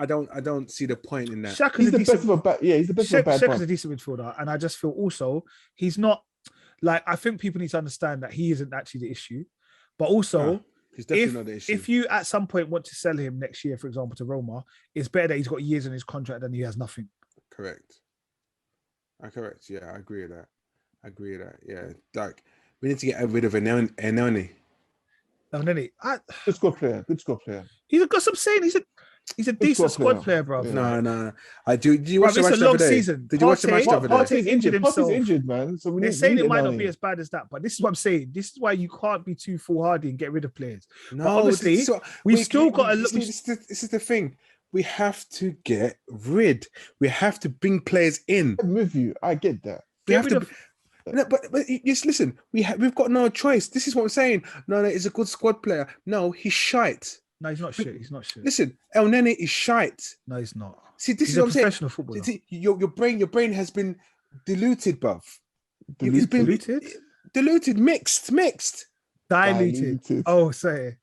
don't see the point in that. He's the best of a bad. Yeah, he's the best of a bad. Shaka's a decent midfielder, and I just feel also he's not like. I think people need to understand that he isn't actually the issue, but also. He's definitely not the issue. If you at some point want to sell him next year, for example, to Roma, it's better that he's got years on his contract than he has nothing. Correct. Yeah, I agree with that. Yeah, like we need to get rid of Enoni. Good squad player. He's got some saying. He's a decent squad player, bro. Yeah. No. I do. Did you watch the match the other day? Did you watch the match the other day? Partey's injured himself. Partey's injured, man. So they're saying it might not be as bad as that, but this is what I'm saying. This is why you can't be too foolhardy and get rid of players. No, but obviously, we've still got to look. This is the thing. We have to get rid. We have to bring players in. I'm with you. I get that. We have to. No, but just listen. We've got no choice. This is what I'm saying. No, he's a good squad player. No, he's shite. No, he's not shit. He's not shit. Listen, El Nene is shite. No, he's not. See, this he's is what I'm saying. Professional footballer. See, your brain has been diluted, bruv. It's been diluted, mixed. Diluted. Oh, sorry.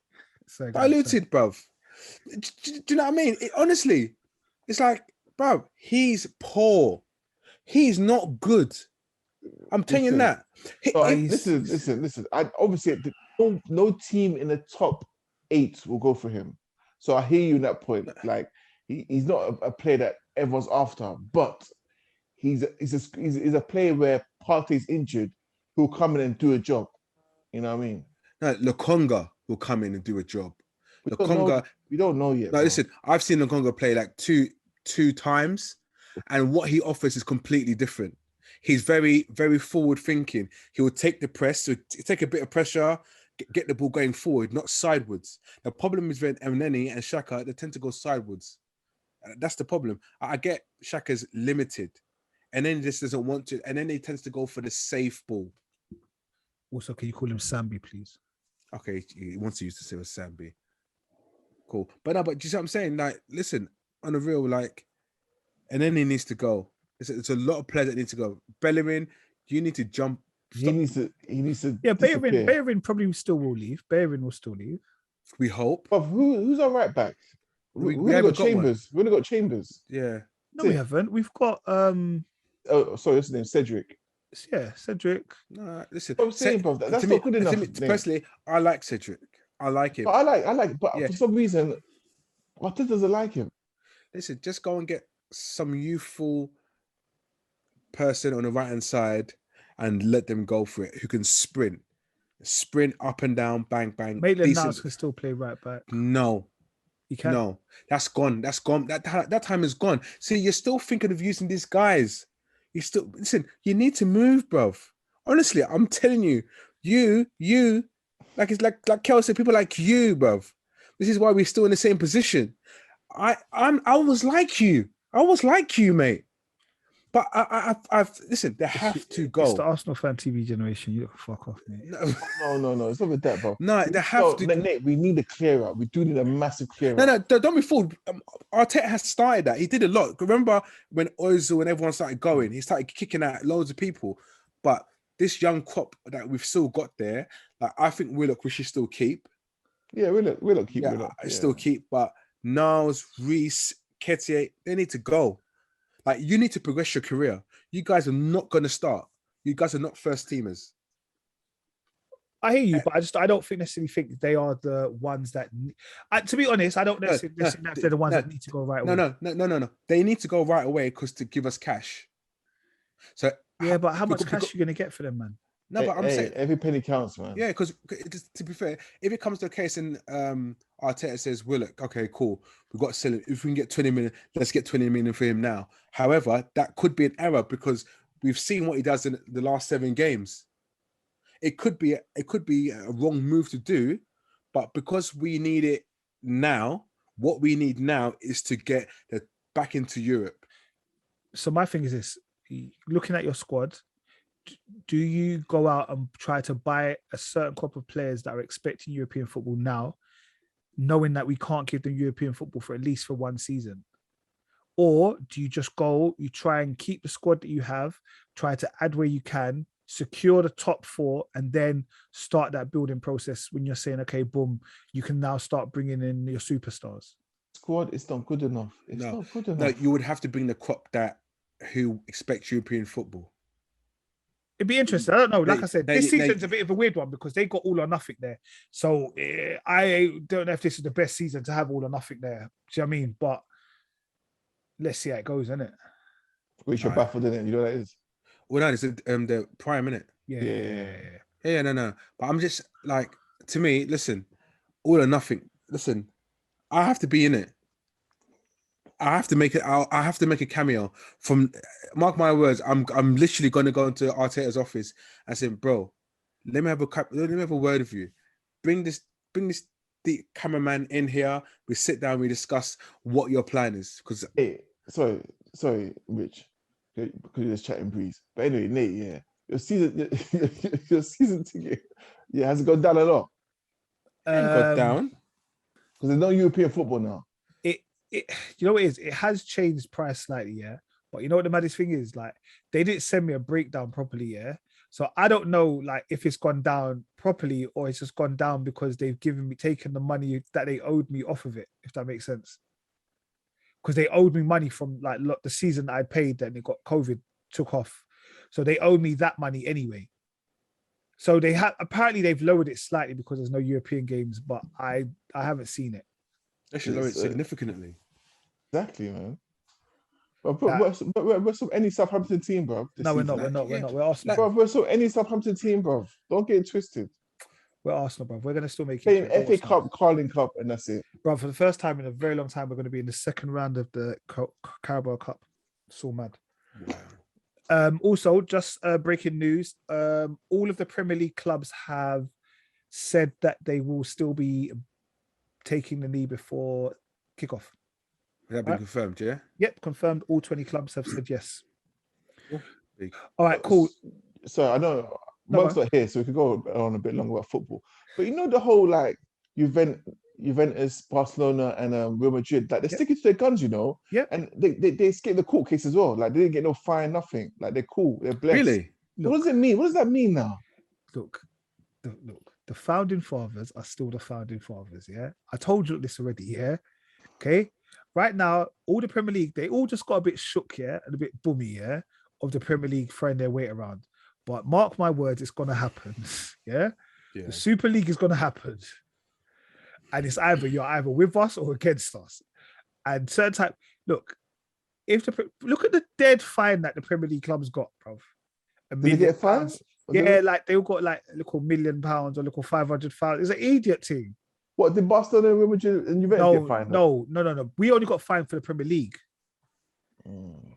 Diluted, bruv. Do you know what I mean? Honestly, it's like, bruv, he's poor. He's not good. I'm telling you that. Listen. Obviously, no team in the top 8 will go for him. So I hear you in that point. Like he's not a player that everyone's after, but he's a player where Partey's injured, who'll come in and do a job. You know what I mean? No, Lokonga will come in and do a job. We don't know yet. No, listen, I've seen Lokonga play like two times, and what he offers is completely different. He's very, very forward thinking. He will take the press, so take a bit of pressure, get the ball going forward, not sideways. The problem is when Elneny and Xhaka, they tend to go sideways. That's the problem. I get Xhaka's limited, and then he just doesn't want to, and then he tends to go for the safe ball. Also, can you call him Sambi, please? Okay, he wants to use the same as Sambi. Cool. But do you see what I'm saying? Like, listen, on the real, like, and then he needs to go. It's a lot of players that need to go. Bellerin, you need to jump. He needs to. Yeah, disappear. Bellerin probably still will leave. Bellerin will still leave. We hope. But who's our right back? We We haven't haven't got got one. Chambers. We only got Chambers. Yeah. No, we haven't. We've got Oh, sorry, what's his name? Cedric. yeah, Cedric. No, listen. I'm saying, bro, that's to not me- good enough. to me, mate. personally, I like Cedric. I like him. But I like, but Yeah. for some reason, Arteta doesn't like him. Listen, just go and get some youthful person on the right hand side and let them go for it. Who can sprint up and down, bang bang. Maitland decent- Niles can still play right back. No, He can. no, that's gone. That's gone. That time is gone. See, you're still thinking of using these guys. You still listen. You need to move, bruv. Honestly, I'm telling you, you, like it's like Kel said, people like you, bruv. This is why we're still in the same position. I was like you. I was like you, mate. But I've listen. They have to go. It's the Arsenal fan TV generation. You fuck off, mate. No, it's not with that, bro. No, they have to. Nate, we need a clear up. We do need a massive clear No, up. don't be fooled. Arteta has started that. He did a lot. Remember when Ozil and everyone started going, he started kicking out loads of people. But this young crop that we've still got there, like I think Willock we should still keep. Yeah, we'll keep Yeah, Willock. Yeah. still keep. But Niles, Reece, Ketier, they need to go. Like you need to progress your career. You guys are not going to start. You guys are not first teamers. I hear you, but I don't necessarily think they are the ones that. To be honest, I don't necessarily think they're the ones that need to go right away. No. They need to go right away because to give us cash. So yeah, but how much cash are you going to get for them, man? No, but I'm saying every penny counts, man. Yeah, because to be fair, if it comes to a case and Arteta says, "Willock, okay, cool, we've got to sell it. If we can get 20 million, let's get 20 million for him now." However, that could be an error because we've seen what he does in the last 7 games. It could be a wrong move to do, but because we need it now, what we need now is to get back into Europe. So my thing is this: looking at your squad. Do you go out and try to buy a certain crop of players that are expecting European football now, knowing that we can't give them European football for at least for 1 season? Or do you just go, you try and keep the squad that you have, try to add where you can, secure the top 4, and then start that building process when you're saying, okay, boom, you can now start bringing in your superstars? Squad is not good enough. It's not good enough. No, you would have to bring the crop who expects European football. It'd be interesting. I don't know. Like I said, this season's a bit of a weird one because they got all or nothing there. So I don't know if this is the best season to have all or nothing there. Do you know what I mean? But let's see how it goes, innit? Which you're baffled in it. You know what that is? Well, no, it's the Prime, innit? Yeah. No. But I'm just like, to me, listen, all or nothing. Listen, I have to be in it. I have to make it. I have to make a cameo. From mark my words, I'm literally going to go into Arteta's office and say, "Bro, let me have a word with you. Bring the cameraman in here. We sit down. We discuss what your plan is." Because sorry, Rich, because you're just chatting breeze. But anyway, Nate, yeah, your season ticket, has it gone down a lot? got down because there's no European football now. You know what it is? It has changed price slightly, yeah. But you know what the maddest thing is? Like, they didn't send me a breakdown properly, yeah. So I don't know, like, if it's gone down properly or it's just gone down because they've taken the money that they owed me off of it, if that makes sense. Because they owed me money from like the season that I paid, then it got COVID took off, so they owe me that money anyway. So apparently they've lowered it slightly because there's no European games, but I haven't seen it. they should lower it significantly. Exactly, man. But we're some any Southampton team, bro. No, we're not. We're Arsenal. Bro, we're so any Southampton team, bro. Don't get it twisted. We're Arsenal, bro. We're gonna still make it. FA Cup, Carling Cup, and that's it. Bro, for the first time in a very long time, we're going to be in the second round of the Carabao Cup. So mad. Wow. Also, just breaking news. All of the Premier League clubs have said that they will still be taking the knee before kickoff. Has that been confirmed, yeah? Yep, confirmed. All 20 clubs have said yes. Big. All right, cool. So I know Mark's not here, so we could go on a bit longer about football. But you know the whole like Juventus, Barcelona, and Real Madrid. Like they're sticking to their guns, you know. Yeah. And they escaped the court case as well. Like they didn't get no fine, nothing. Like they're cool. They're blessed. Really? So what does it mean? What does that mean now? Look, the founding fathers are still the founding fathers. Yeah, I told you this already. Yeah, okay. Right now, all the Premier League, they all just got a bit shook, yeah, and a bit boomy, yeah, of the Premier League throwing their weight around. But mark my words, it's gonna happen. Yeah, the Super League is gonna happen, and it's you're either with us or against us. And certain type, look at the dead fine that the Premier League clubs got, bro. Did they get fined? Yeah, like they all got like a little £1 million or a little 500,000. It's an idiot thing. What did Barcelona, Real Madrid, and Juventus get fined? No. We only got fined for the Premier League.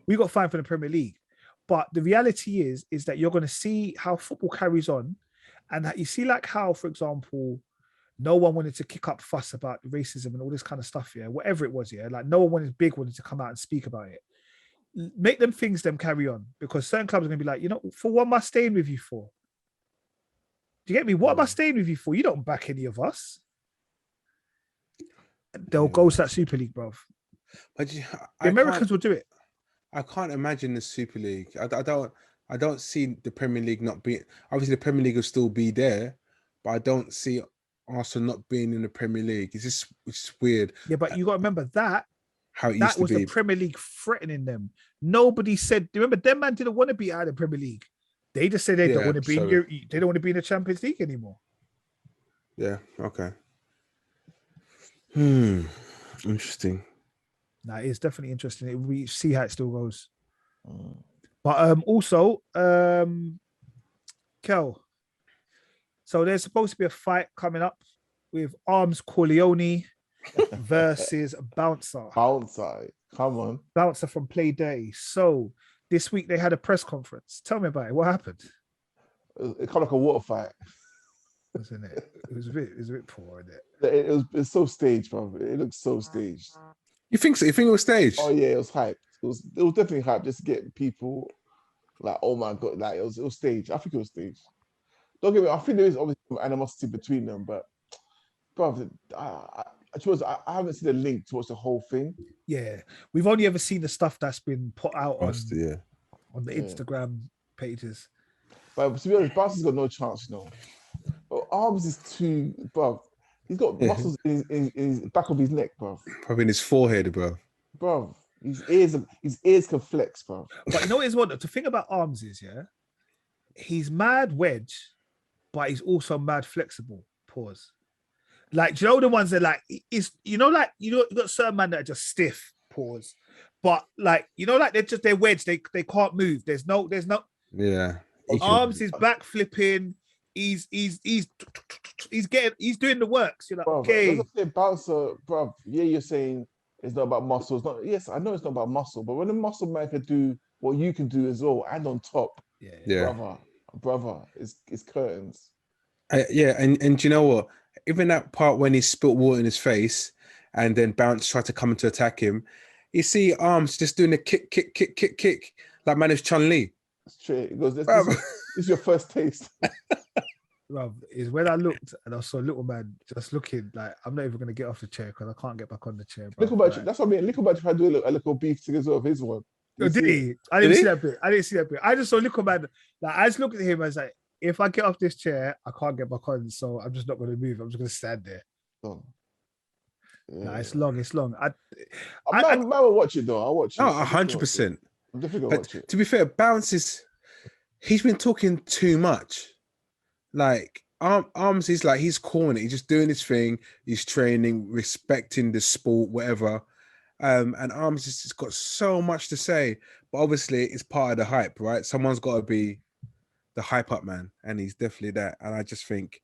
We got fined for the Premier League. But the reality is that you're going to see how football carries on, and that you see like how, for example, no one wanted to kick up fuss about racism and all this kind of stuff. Yeah, whatever it was. Yeah, like no one wanted to come out and speak about it. Make them carry on, because certain clubs are going to be like, for what am I staying with you for? Do you get me? What am I staying with you for? You don't back any of us. They'll go to that Super League, bro. But the Americans will do it. I can't imagine the Super League. I don't see the Premier League not being. Obviously, the Premier League will still be there, but I don't see Arsenal not being in the Premier League. It's weird. Yeah, but you got to remember that. How it used to be. That was the Premier League threatening them. Nobody said. Remember, them man didn't want to be out of the Premier League. They just said they don't want to be. They don't want to be in the Champions League anymore. Yeah. Okay. Interesting. Nah, it's definitely interesting. We see how it still goes. But also, Kel. So there's supposed to be a fight coming up with Arms Korleone versus Bouncer. Come on. Bouncer from Play Day. So this week they had a press conference. Tell me about it. What happened? It kind of like a water fight. Wasn't it? It was a bit poor, isn't it? It's so staged, bro. It looks so staged. You think so? You think it was staged? Oh yeah, it was hyped. It was definitely hyped just to get people like, oh my god, like it was staged. I think it was staged. Don't get me. I think there is obviously some animosity between them, but bro, I haven't seen the link to watch the whole thing. Yeah, we've only ever seen the stuff that's been put out on the Instagram pages. But to be honest, Bouncers got no chance, But Arms is too, bro. He's got muscles in his back of his neck, bro. Probably in his forehead, bro. Bro, his ears can flex, bro. But you know what is what the thing about Arms is, he's mad wedge, but he's also mad flexible. Pause. Like, do you know the ones that like you got certain men that are just stiff. Pause. But like, they're wedge. They can't move. There's no. Yeah. Arms is back flipping. He's doing the works. You're like, bro, okay. Bouncer, bro. Yeah, you're saying it's not about muscle. It's not. Yes, I know it's not about muscle, but when a muscle man can do what you can do as well, and on top, brother, it's curtains. And do you know what? Even that part when he spilt water in his face, and then Bounce tried to come to attack him, you see Arms just doing a kick, like man is Chun-Li. Straight. He goes, this is your first taste. Bro, is when I looked and I saw little man just looking like, I'm not even going to get off the chair because I can't get back on the chair. That's what I mean. Nickelback tried to do a little beef thing as well of his one. Did he? I didn't see that bit. I just saw Nickelback. Like, I just looked at him and I was like, if I get off this chair, I can't get back on. So I'm just not going to move. I'm just going to stand there. Oh. Yeah. Nah, it's long. I will watch it though. I'll watch it. Oh, 100%. I'm definitely gonna watch it. To be fair, he's been talking too much. Like Arms is like, he's calling it. He's just doing his thing. He's training, respecting the sport, whatever. And Arms has just got so much to say. But obviously, it's part of the hype, right? Someone's got to be the hype up man, and he's definitely that. And I just think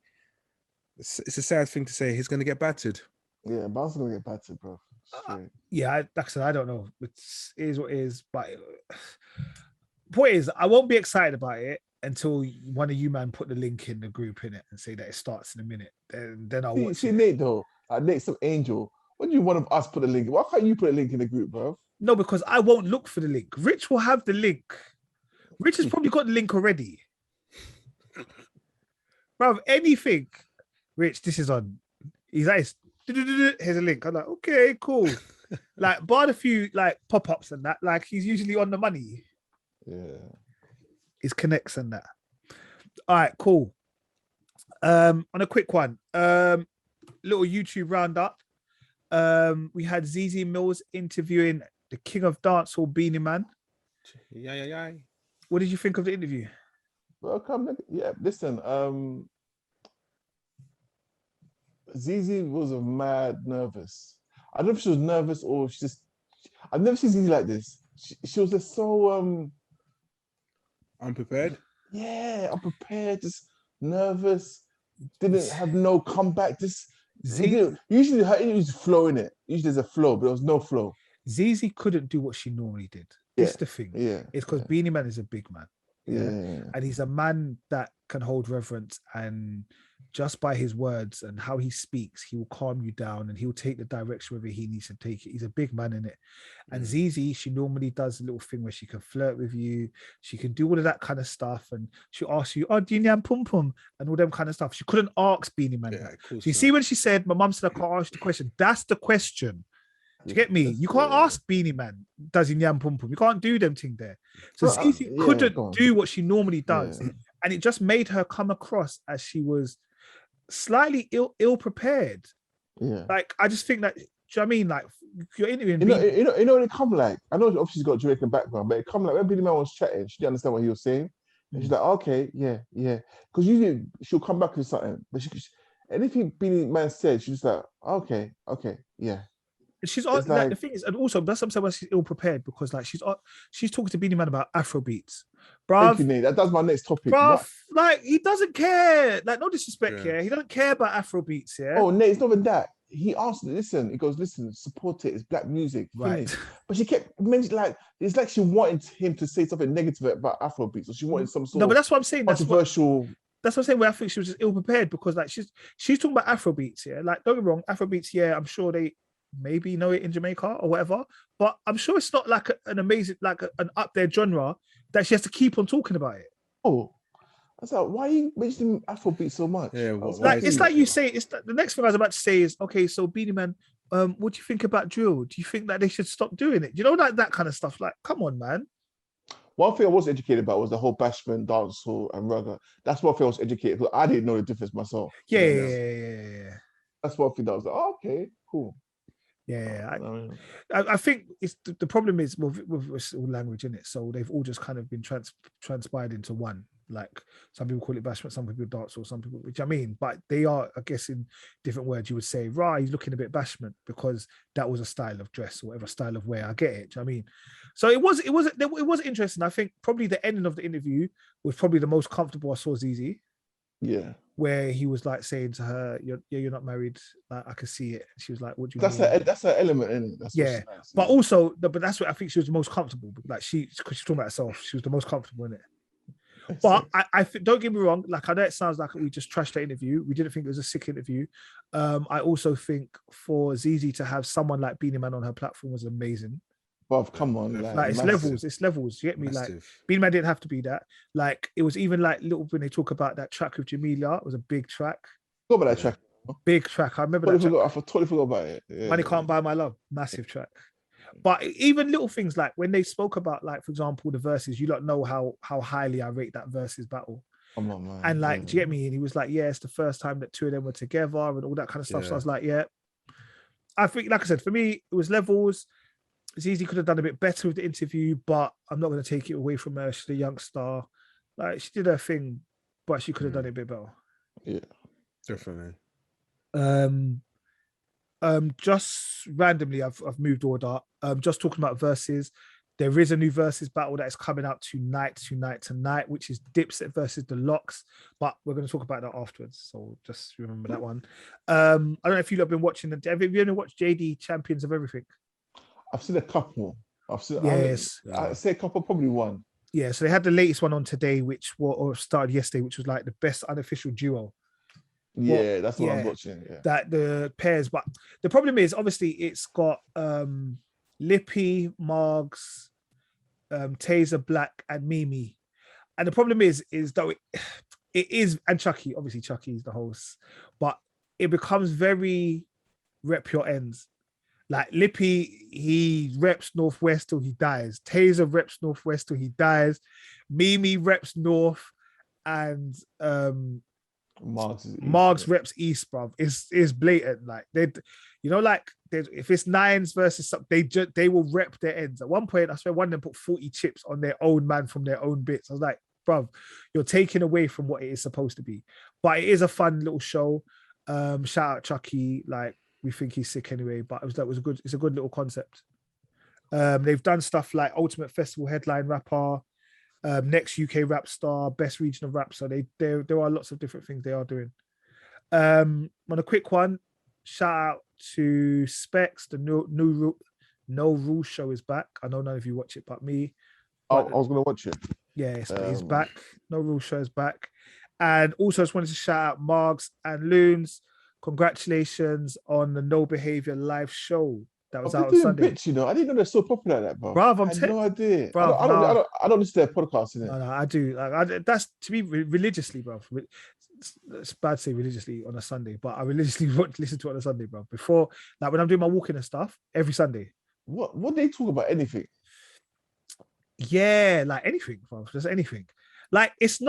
it's a sad thing to say. He's going to get battered. Yeah, Bounce's going to get battered, bro. Like I said, I don't know. It is what it is. But point is, I won't be excited about it until one of you man put the link in the group in it and say that it starts in a minute. Then I'll watch it. Nate though, Nate's some angel. Why do you want us put a link? Why can't you put a link in the group, bro? No, because I won't look for the link. Rich will have the link. Rich has probably got the link already. Bro, anything. Rich, this is on. He's like, Here's a link. I'm like, okay, cool. Like, bar a few like pop-ups and that, like he's usually on the money. Yeah. His connects and that. All right, cool. On a quick one, little YouTube roundup. We had ZZ Mills interviewing the king of dancehall, Beanie Man. Yeah. What did you think of the interview? Welcome. Yeah, listen. ZZ was a mad nervous. I don't know if she was nervous or she just. I've never seen ZZ like this. She was just so Unprepared. Yeah, unprepared, just nervous. Didn't have no comeback. Usually her interviews flow in it. Usually there's a flow, but there was no flow. ZZ couldn't do what she normally did. This is the thing. Yeah. It's because Beanie Man is a big man. Yeah. And he's a man that can hold reverence, and just by his words and how he speaks, he will calm you down and he'll take the direction wherever he needs to take it. He's a big man in it. And ZZ, she normally does a little thing where she can flirt with you. She can do all of that kind of stuff. And she'll ask you, oh, do you need pum pum? And all them kind of stuff. She couldn't ask Beanie Man. Yeah, So you see when she said, my mum said, I can't ask the question. That's the question. Do you get me? You can't ask Beanie Man, does he nyam pum pum? You can't do them thing there. So ZZ couldn't do what she normally does. Yeah. And it just made her come across as she was slightly ill prepared. Yeah. Like, I just think that, do you know what I mean? Like, you're interviewing you know, it come like, I know obviously she's got a Jamaican background, but it come like when Beanie Man was chatting, she didn't understand what he was saying. And she's like, okay, yeah. Because usually she'll come back with something, but anything Beanie Man said, she's like, okay, yeah. She's like, the thing is, and also that's something where she's ill prepared because like she's talking to Beanie Man about Afro beats, bruv. Thank you, Nate. That's my next topic, bruv. Like he doesn't care. Like no disrespect, he doesn't care about Afro beats, Oh, Nate, it's not even that. He asked, listen. He goes, listen, support it. It's black music, right? But she kept mentioning like it's like she wanted him to say something negative about Afro beats, or she wanted some sort. No, but that's what I'm saying. Controversial. That's what I'm saying. Where I think she was just ill prepared because like she's talking about Afro beats, Like don't get me wrong, Afro beats, I'm sure they maybe know it in Jamaica or whatever, but I'm sure it's not like an amazing, like an up there genre that she has to keep on talking about it. Oh, I was like, why are you mentioning Afrobeat so much? Yeah, like it's like you say. It's the next thing I was about to say is okay. So Beanie Man, what do you think about drill? Do you think that they should stop doing it? You know, like that kind of stuff. Like, come on, man. One thing I was educated about was the whole bashment, dancehall, and rugger. That's one thing I was educated because I didn't know the difference myself. Yeah. That's one thing that I was like, oh, okay, cool. Yeah, I think it's the problem is with all language in it, so they've all just kind of been transpired into one. Like some people call it bashment, some people dance, or some people, which I mean, but they are, I guess, in different words. You would say, right, he's looking a bit bashment because that was a style of dress or whatever style of wear. I get it. Do you know what I mean? So it was interesting. I think probably the ending of the interview was probably the most comfortable I saw ZZ. Yeah. Where he was like saying to her, you're not married. Like, I can see it. She was like, what do you mean? That's her element, isn't it? That's but also, but that's what I think she was the most comfortable. Like because she's talking about herself, she was the most comfortable in it. But I don't get me wrong. Like I know it sounds like we just trashed the interview. We didn't think it was a sick interview. I also think for ZZ to have someone like Beanie Man on her platform was amazing. Well, come on, like it's levels. You get me? Massive. Like Beanie Man didn't have to be that. Like it was even like little when they talk about that track with Jamelia. It was a big track. What about that track? Big track. I remember that. I totally forgot about it. Yeah, Money Can't Buy My Love. Massive track. But even little things like when they spoke about, like for example, the verses, you don't know how highly I rate that verses battle. Come on, man. And like, do you get me? And he was like, yeah, it's the first time that two of them were together and all that kind of stuff. So I was like, yeah. I think, like I said, for me, it was levels. ZZ could have done a bit better with the interview, but I'm not going to take it away from her. She's a young star. Like she did her thing, but she could have done it a bit better. Yeah, definitely. Just randomly, I've moved order. Just talking about verses. There is a new verses battle that is coming out tonight, which is Dipset versus the Locks. But we're going to talk about that afterwards. So just remember that one. I don't know if you've been watching. Have you ever watched JD Champions of Everything? I've seen a couple. Yes. I say a couple, probably one. Yeah, so they had the latest one on today, or started yesterday, which was like the best unofficial duo. Yeah, that's what I'm watching. Yeah. That the pairs, but the problem is obviously it's got Lippy, Margs, Taser Black, and Mimi. And the problem is though it is, and Chucky, obviously Chucky is the host, but it becomes very rep your ends. Like Lippy, he reps Northwest till he dies. Taser reps Northwest till he dies. Mimi reps North, and Margs reps East, bruv. It's blatant. Like if it's nines versus something, they will rep their ends. At one point, I swear one of them put 40 chips on their own man from their own bits. I was like, bruv, you're taking away from what it is supposed to be. But it is a fun little show. Shout out Chucky. Like, we think he's sick anyway, but it's a good little concept. They've done stuff like Ultimate Festival headline rapper, next UK rap star, best regional rap. So there are lots of different things they are doing. On a quick one, shout out to Specs. The No Rule show is back. I know none of you watch it but me. I was gonna watch it. Yeah, it's back. No Rule show is back. And also, I just wanted to shout out Margs and Loons. Congratulations on the No Behavior live show that was out on Sunday. Bits, I didn't know they're so popular like that, bro. Bruv, I had no idea. Bruv, I don't listen to their podcast, innit? No, I do. That's to me religiously, bro. It's bad to say religiously on a Sunday, but I religiously listen to it on a Sunday, bro. Before, like when I'm doing my walking and stuff, every Sunday. What they talk about? Anything? Yeah, like anything, bro. Just anything. Like it's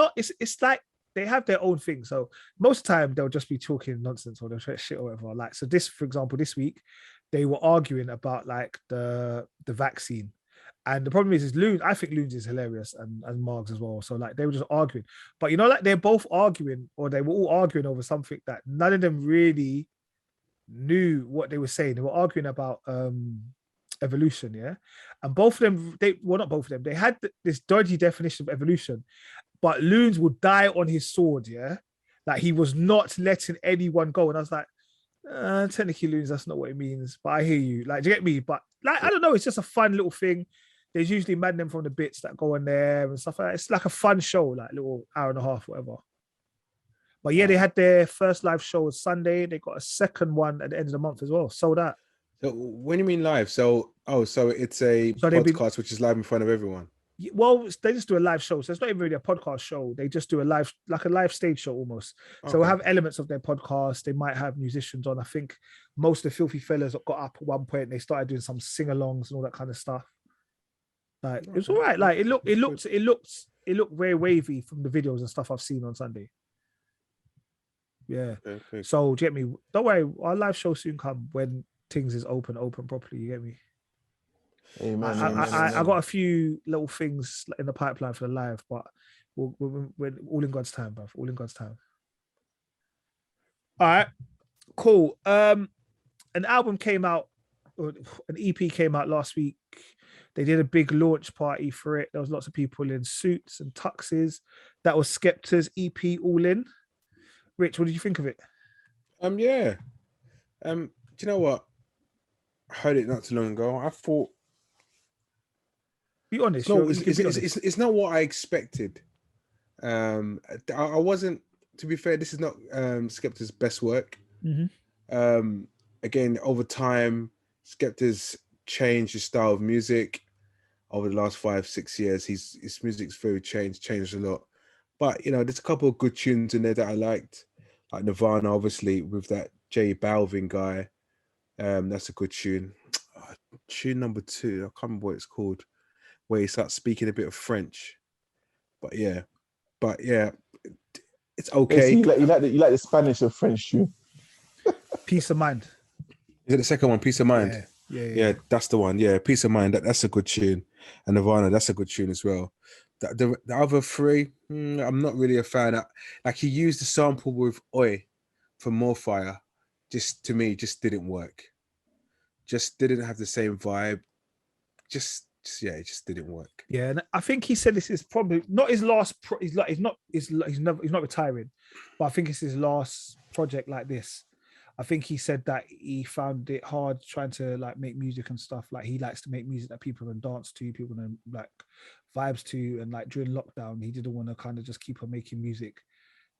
like they have their own thing. So most of the time they'll just be talking nonsense or they'll say shit or whatever. Like, so this, for example, this week, they were arguing about like the vaccine. And the problem is Loons, I think Loons is hilarious and Margs as well. So like they were just arguing. But like they're both arguing, or they were all arguing over something that none of them really knew what they were saying. They were arguing about evolution, yeah. And both of them, not both of them, they had this dodgy definition of evolution. But Loons would die on his sword, yeah? Like he was not letting anyone go. And I was like, technically, Loons, that's not what it means. But I hear you. Like, do you get me? But like, I don't know, it's just a fun little thing. There's usually madmen from the bits that go in there and stuff like that. It's like a fun show, like a little hour and a half, whatever. But yeah, they had their first live show on Sunday. They got a second one at the end of the month as well. Sold out. So when you mean live, so it's a podcast which is live in front of everyone. Well, they just do a live show, so it's not even really a podcast show. They just do a live stage show almost. Okay. So we'll have elements of their podcast. They might have musicians on. I think most of the Filthy Fellas got up at one point. And they started doing some sing-alongs and all that kind of stuff. Like it was all right. Like it looked very wavy from the videos and stuff I've seen on Sunday. Yeah. Okay. So do you get me? Don't worry, our live show soon come when things is open properly. You get me? Amen, I got a few little things in the pipeline for the live, but we're all in God's time, bruv. All in God's time. All right, cool. An album came out, or an EP came out last week. They did a big launch party for it. There was lots of people in suits and tuxes. That was Skepta's EP, All In. Rich, what did you think of it? Yeah. Do you know what? I heard it not too long ago. I thought. Be honest. No, it's not what I expected. I wasn't. To be fair, this is not Skepta's best work. Mm-hmm. Again, over time, Skepta's changed his style of music over the last 5-6 years. His music's very changed a lot. But there's a couple of good tunes in there that I liked, like Nirvana, obviously, with that J Balvin guy. That's a good tune. Tune number 2, I can't remember what it's called, where he starts speaking a bit of French. But yeah, it's okay. Yeah, so you like the Spanish or French tune? Peace of Mind. Is it the second one? Peace of Mind. Yeah, that's the one. Yeah, Peace of Mind. That's a good tune. And Nirvana, that's a good tune as well. The other 3, I'm not really a fan. Like he used the sample with Oi from More Fire. Just to me, just didn't work. Just didn't have the same vibe. It just didn't work. Yeah, and I think he said this is probably not his last. He's not retiring, but I think it's his last project like this. I think he said that he found it hard trying to like make music and stuff. Like he likes to make music that people can dance to, people can like vibes to, and like during lockdown, he didn't want to kind of just keep on making music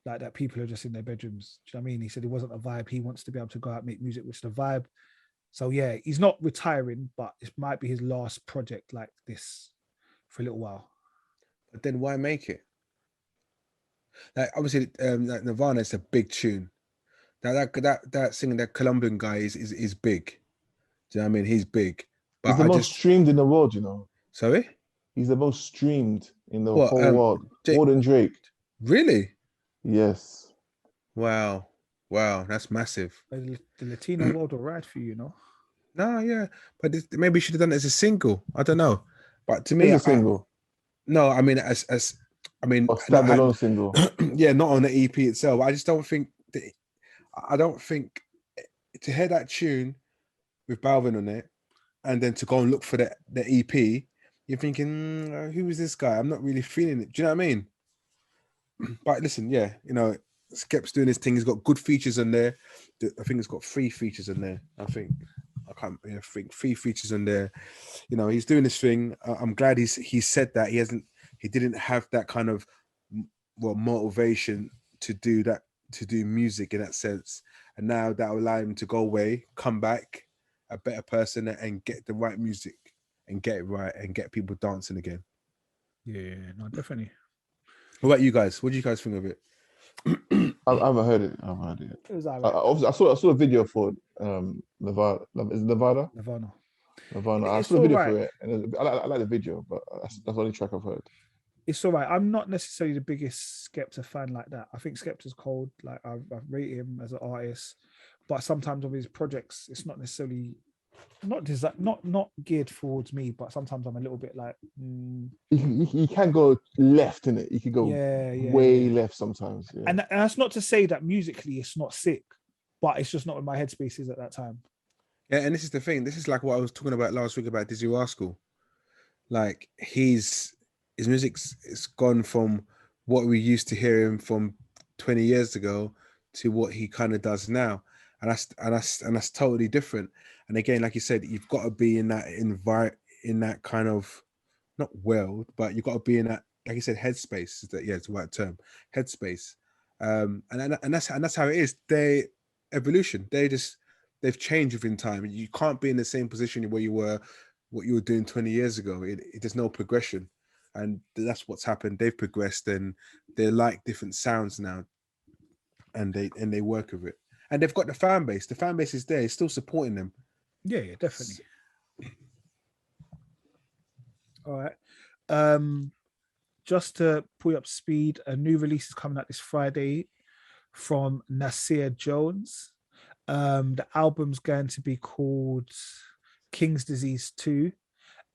like that. People are just in their bedrooms. Do you know what I mean? He said it wasn't a vibe. He wants to be able to go out and make music, which is the vibe. So yeah, he's not retiring, but it might be his last project like this for a little while. But then why make it? Like obviously, like Nirvana is a big tune. That singing, that Colombian guy is big. Do you know what I mean? He's big. But He's the most streamed in the world, you know. Sorry? He's the most streamed in the What, whole world. More than Drake. Really? Yes. Wow, that's massive. The Latino world will ride for you, you know. No, yeah, but maybe you should have done it as a single. I don't know, but to me, It's a single. No, I mean as I mean A standalone single. Yeah, not on the EP itself. I just don't think I don't think to hear that tune with Balvin on it, and then to go and look for the EP, you're thinking, who is this guy? I'm not really feeling it. Do you know what I mean? But listen, yeah, you know, Skep's doing his thing. He's got good features in there. I think he's got 3 features in there. I think 3 features in there. You know, he's doing this thing. I'm glad he said that he didn't have that kind of motivation to do that, to do music in that sense. And now that will allow him to go away, come back a better person, and get the right music and get it right and get people dancing again. Yeah, no, definitely. What about you guys? What do you guys think of it? I haven't heard it. It was all right. I saw a video for Nevada. Is it Nevada? Nirvana. I saw a video for it, and I like the video, but that's the only track I've heard. It's all right. I'm not necessarily the biggest Skepta fan like that. I think Skepta's cold. Like I rate him as an artist, but sometimes of his projects, it's not necessarily not geared towards me. But sometimes I'm a little bit like. You can go left in it. You can go way left sometimes. Yeah. And that's not to say that musically it's not sick, but it's just not in my headspaces at that time. Yeah, and this is the thing. This is like what I was talking about last week about Dizzy Rascal. Like his music's it's gone from what we used to hear him from 20 years ago to what he kind of does now, and that's totally different. And again, like you said, you've got to be in that in that kind of not world, but you've got to be in that, like you said, headspace. It's the right term, headspace. And that's how it is. They evolution. They've changed within time. You can't be in the same position where you were, what you were doing 20 years ago. There's no progression. And that's what's happened. They've progressed and they like different sounds now. And they work with it. And they've got the fan base. The fan base is there. It's still supporting them. Yeah, definitely. All right. Just to pull you up to speed, a new release is coming out this Friday from Nasir Jones. The album's going to be called King's Disease 2,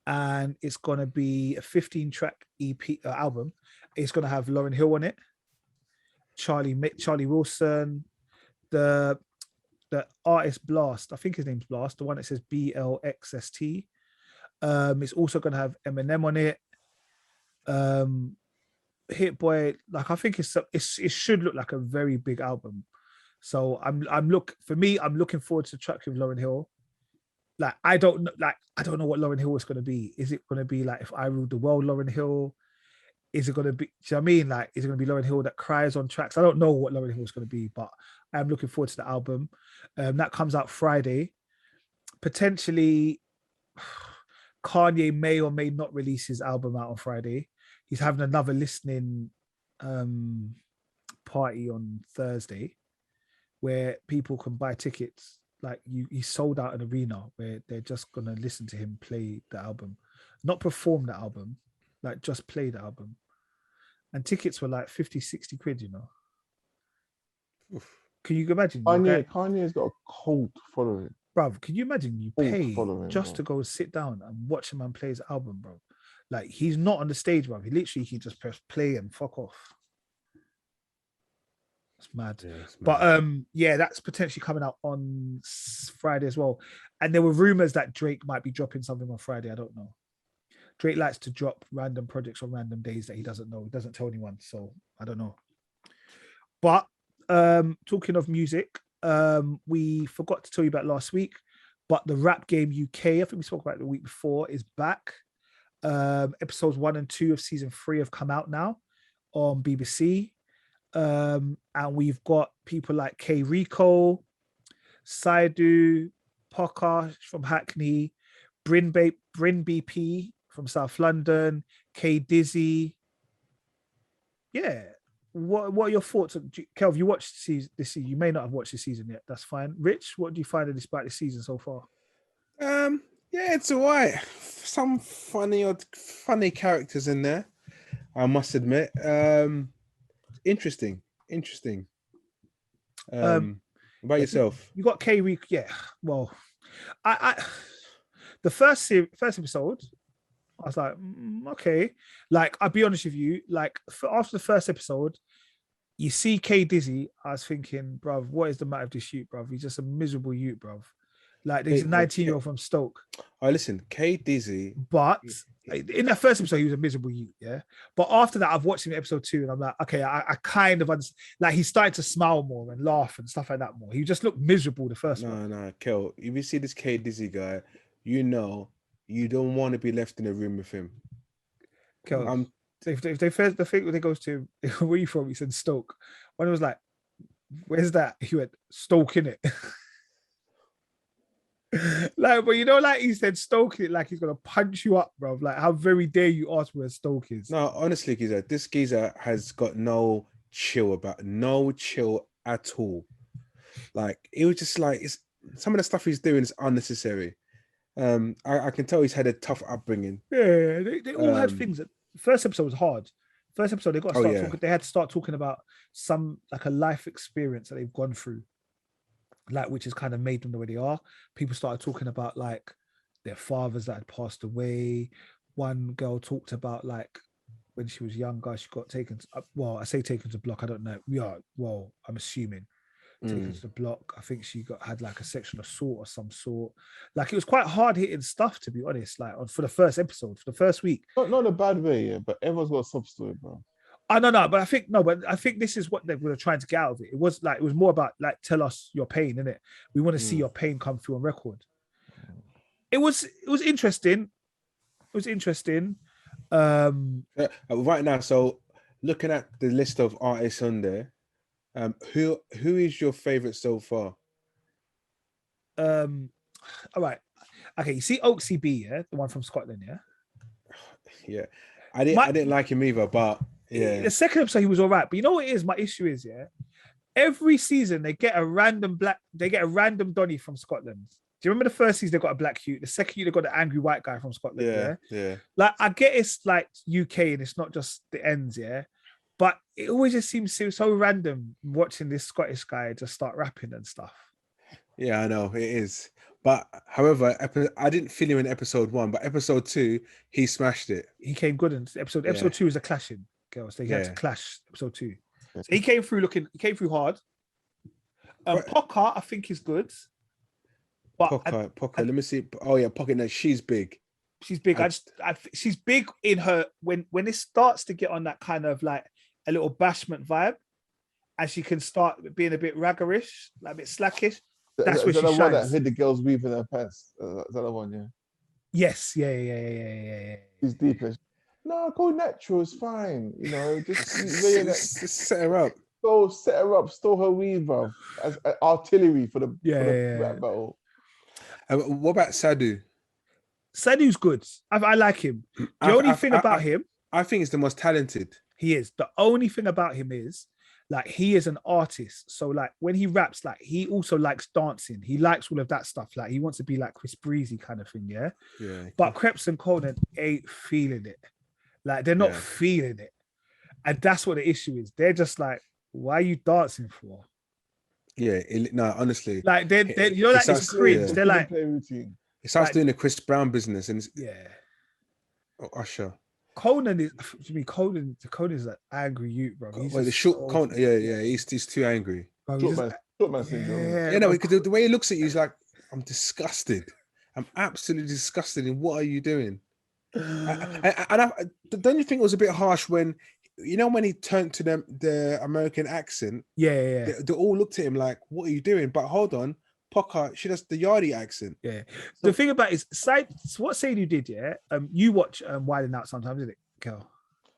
and it's going to be a 15-track EP album. It's going to have Lauryn Hill on it, Charlie Wilson, the artist Blast, I think his name's Blast, the one that says BLXST. It's also going to have Eminem on it. Hit Boy, like I think it should look like a very big album. So I'm looking forward to the track with Lauryn Hill. Like I don't know what Lauryn Hill is going to be. Is it going to be like If I Ruled the World Lauryn Hill? Is it going to be, do you know what I mean? Like, is it going to be Lauryn Hill that cries on tracks? I don't know what Lauryn Hill is going to be, but I'm looking forward to the album. That comes out Friday. Potentially, Kanye may or may not release his album out on Friday. He's having another listening party on Thursday where people can buy tickets. Like he sold out an arena where they're just going to listen to him play the album, not perform the album, like just play the album. And tickets were like 50, 60 quid, you know. Oof. Can you imagine? Kanye's got a cult following. Bruv, can you imagine you pay just to go sit down and watch a man play his album, bro? Like, he's not on the stage, bruv. He literally can just press play and fuck off. It's mad. Yeah, it's mad. But that's potentially coming out on Friday as well. And there were rumors that Drake might be dropping something on Friday. I don't know. Drake likes to drop random projects on random days that he doesn't know. He doesn't tell anyone. So I don't know. But talking of music, we forgot to tell you about last week, but the RapGame UK, I think we spoke about it the week before, is back. Episodes 1 and 2 of season 3 have come out now on BBC. And we've got people like K Rico, Saidu, Poker from Hackney, Bryn BP from South London, K Dizzy. Yeah. what are your thoughts? Kelv, you watched this season. You may not have watched this season yet. That's fine. Rich, what do you find of about this season so far? Yeah, it's all right. Some funny characters in there, I must admit. Interesting. About yourself? You got K-Week, yeah. Well, I the first episode, I was like, okay. Like, I'll be honest with you, like after the first episode, you see K Dizzy, I was thinking, bruv, what is the matter with this youth, bruv? He's just a miserable youth, bruv. Like, he's a 19-year-old from Stoke. Oh, listen, K Dizzy. But in that first episode, he was a miserable youth, yeah? But after that, I've watched him in episode 2, and I'm like, okay, I kind of understand. Like, he started to smile more and laugh and stuff like that more. He just looked miserable the first one. No, Kel, if you see this K Dizzy guy, you know you don't want to be left in a room with him. Kel, if they first, the thing when they goes to where are you from? He said Stoke. When it was like, where's that? He went Stoke in it. Like, but you know, like he said Stoke in it, like he's gonna punch you up, bro. Like, how very dare you ask where Stoke is? No, honestly, geezer, this geezer has got no chill at all. Like, it was just like some of the stuff he's doing is unnecessary. I can tell he's had a tough upbringing. Yeah, they all had things. First episode was hard. First episode, they got to start talking. They had to start talking about some like a life experience that they've gone through, like which has kind of made them the way they are. People started talking about like their fathers that had passed away. One girl talked about like when she was younger, she got taken. Well, I say taken to block. I don't know. Yeah, well, I'm assuming. Taken to the block. I think she had like a sexual assault or some sort. Like, it was quite hard hitting stuff, to be honest. Like for the first episode, for the first week. Not in a bad way, yeah, but everyone's got a sub story, bro. I don't know, but I think this is what they were trying to get out of it. It was more about like, tell us your pain, innit? We want to see your pain come through on record. It was interesting. It was interesting. Right now, so looking at the list of artists on there, who is your favorite so far? All right. Okay, you see Oaksy B, yeah, the one from Scotland, yeah. Yeah, I didn't like him either, but yeah. The second episode he was all right, but you know what it is? My issue is, yeah, every season they get a random Donny from Scotland. Do you remember the first season they got a black cute? The second year they got the angry white guy from Scotland. Yeah. Like, I get it's like UK and it's not just the ends, yeah. But it always just seems so random watching this Scottish guy just start rapping and stuff. Yeah, I know it is. But however, I didn't feel him in episode 1, but episode 2, he smashed it. He came good in episode 2 is a clashing, girls. They had to clash episode 2. So he came through hard. Pocker, I think is good. But Pocker, let me see. Oh yeah, Pocker. No, she's big. She's big. She's big in her when it starts to get on that kind of like a little bashment vibe, and she can start being a bit raggerish, like a bit slackish. That's where she shines. One that hid the girls weaving their pants. Is that the one? Yeah. Yes. Yeah. She's deep. No, go natural. It's fine. You know, just set her up. So set her up. Store her weave, bro, as artillery for the rap battle. What about Sadu? Sadu's good. I like him. The only thing about him, I think he's the most talented. He is. The only thing about him is, like, he is an artist. So, like, when he raps, like, he also likes dancing. He likes all of that stuff. Like, he wants to be like Chris Breezy kind of thing, yeah? Yeah. But Kreps and Conan ain't feeling it. Like, they're not feeling it. And that's what the issue is. They're just like, why are you dancing for? Yeah, no, honestly. Like, they're you know, like, it's cringe. They're like... It starts doing the Chris Brown business. And Usher. Conan is, to me, Conan is an angry youth, bro. Wait, the short Conan, he's too angry. Short man syndrome. Yeah, no, because the way he looks at you, he's like, I'm disgusted. I'm absolutely disgusted. And what are you doing? And don't you think it was a bit harsh when, you know, when he turned to the American accent? Yeah. They all looked at him like, what are you doing? But hold on. Pocker, she does the Yardie accent. Yeah. So, the thing about it is, what Sadie did, yeah. You watch Wild 'N Out sometimes, isn't it, Kel?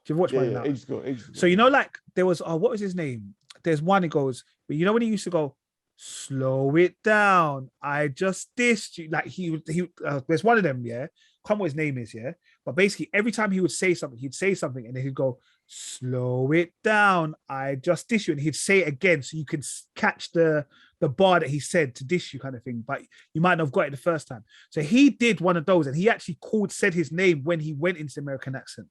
Do you ever watch Wild 'N Out? Ages ago. So you know, like there was what was his name? There's one that goes, but you know when he used to go, slow it down. I just dissed you. Like he there's one of them, yeah. Can't remember what his name is, yeah. But basically, every time he would say something, he'd say something, and then he'd go, slow it down. I just dish you. And he'd say it again so you could catch the bar that he said to dish you kind of thing. But you might not have got it the first time. So he did one of those and he actually said his name when he went into the American accent.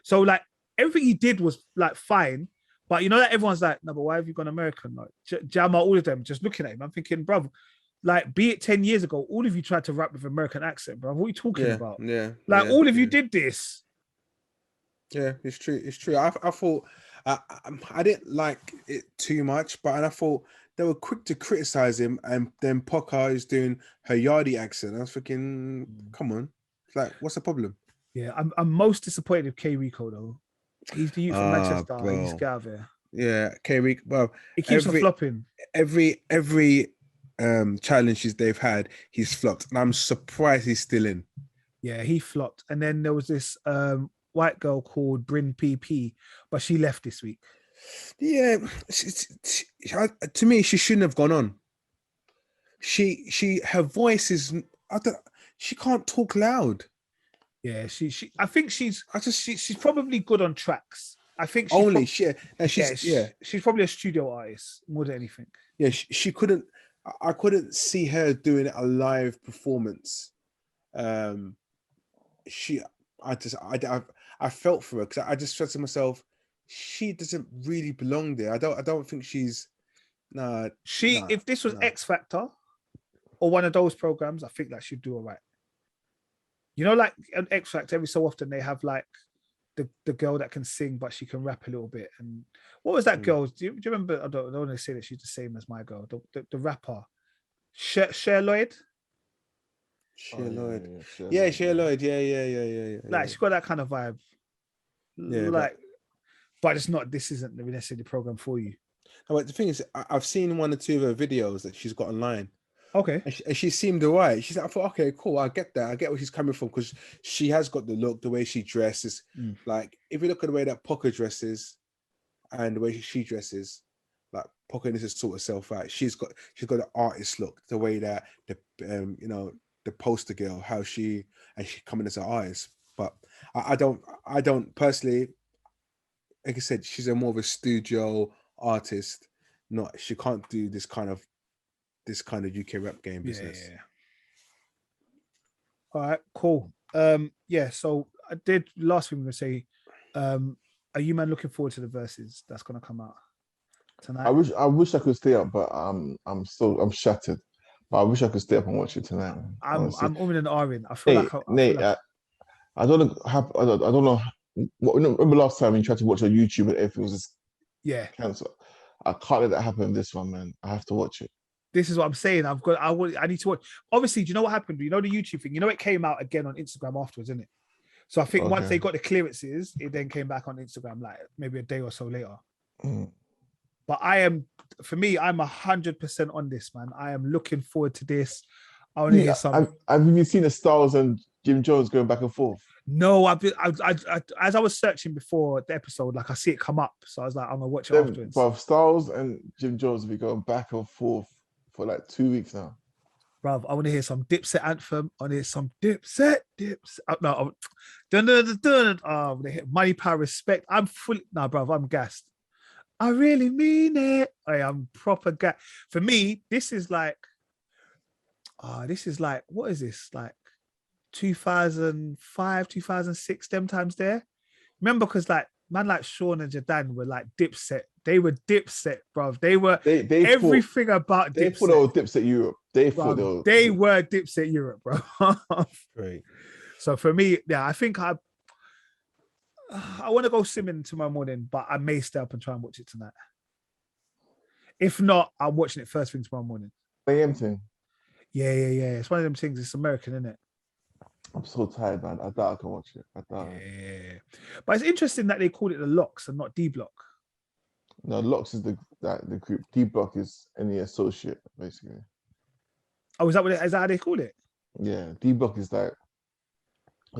So like everything he did was like fine. But you know that everyone's like, no, but why have you gone American? Like Jama, all of them just looking at him. I'm thinking, bro, like be it 10 years ago, all of you tried to rap with American accent, bro. What are you talking about? Yeah. Like all of you did this. Yeah, it's true. It's true. I thought I didn't like it too much, but I thought they were quick to criticize him, and then Poca is doing her Yardie accent. I was thinking, come on, like, what's the problem? Yeah, I'm most disappointed with K Rico though. He's the youth from Manchester. Bro. He needs to get out of here. Yeah, K Rico. Well, He keeps on flopping. Every challenges they've had, he's flopped, and I'm surprised he's still in. Yeah, he flopped. And then there was this white girl called Bryn PP, but she left this week. Yeah, to me, she shouldn't have gone on. Her voice is, she can't talk loud. Yeah, I think she's probably good on tracks. I think she's probably a studio artist more than anything. Yeah, she couldn't. I couldn't see her doing a live performance. I felt for her because I just said to myself, she doesn't really belong there. I don't think she's. If this was X Factor or one of those programs, I think that she'd do all right. You know, like an X Factor, every so often they have like the girl that can sing, but she can rap a little bit. And what was that girl? Do you remember? I don't want to say that she's the same as my girl, the rapper, Cher Lloyd. Cher Lloyd. Yeah, Cher Lloyd. Yeah. Like she got that kind of vibe. Yeah, like, but it's not. This isn't necessarily the program for you. No, but the thing is, I've seen one or two of her videos that she's got online. Okay. And she seemed alright. I thought, okay, cool. I get that. I get where she's coming from because she has got the look, the way she dresses. Like, if you look at the way that Poca dresses and the way she dresses, like Poca needs to sort herself out. She's got the artist look, the way that the poster girl, how she coming as an artist. But I don't personally, like I said, she's more of a studio artist. She can't do this kind of UK rap game business. Yeah. All right, cool. So I did last thing I'm gonna say. Are you man looking forward to the Verzuz that's gonna come out tonight? I wish I could stay up, but I'm shattered. But I wish I could stay up and watch it tonight. I'm umming and ahhing. I feel Nate, I don't know. Remember last time you tried to watch on YouTube and everything was just cancelled. I can't let that happen in this one, man. I have to watch it. This is what I'm saying. I need to watch. Obviously, do you know what happened? You know the YouTube thing. You know it came out again on Instagram afterwards, isn't it? So I think once they got the clearances, it then came back on Instagram like maybe a day or so later. But I'm 100% on this, man. I am looking forward to this. I want to hear something. Have you seen the Styles and Jim Jones going back and forth? No, as I was searching before the episode, like I see it come up, so I was like, I'm gonna watch it afterwards. But Styles and Jim Jones will be going back and forth for like 2 weeks now. Bruv, I want to hear some Dipset anthem. I want to hear some Dipset. No, they hit Money, Power, Respect. I'm fully bruv, I'm gassed. I really mean it. I'm proper gassed. For me, this is like, what is this? Like 2005, 2006, them times there. Remember, because like man like Sean and Jadan were like Dipset. They were Dipset, bruv. They were everything about Dipset. They thought they were Dipset Europe. They were Dipset Europe, bro. Great. So for me, I think I want to go swimming tomorrow morning, but I may stay up and try and watch it tonight. If not, I'm watching it first thing tomorrow morning. AM thing. Yeah. It's one of them things. It's American, isn't it? I'm so tired, man. I doubt I can watch it. Yeah. But it's interesting that they called it the Locks and not D Block. No, Locks is the group. D Block is any associate, basically. Oh, is that how they call it? Yeah, D Block is like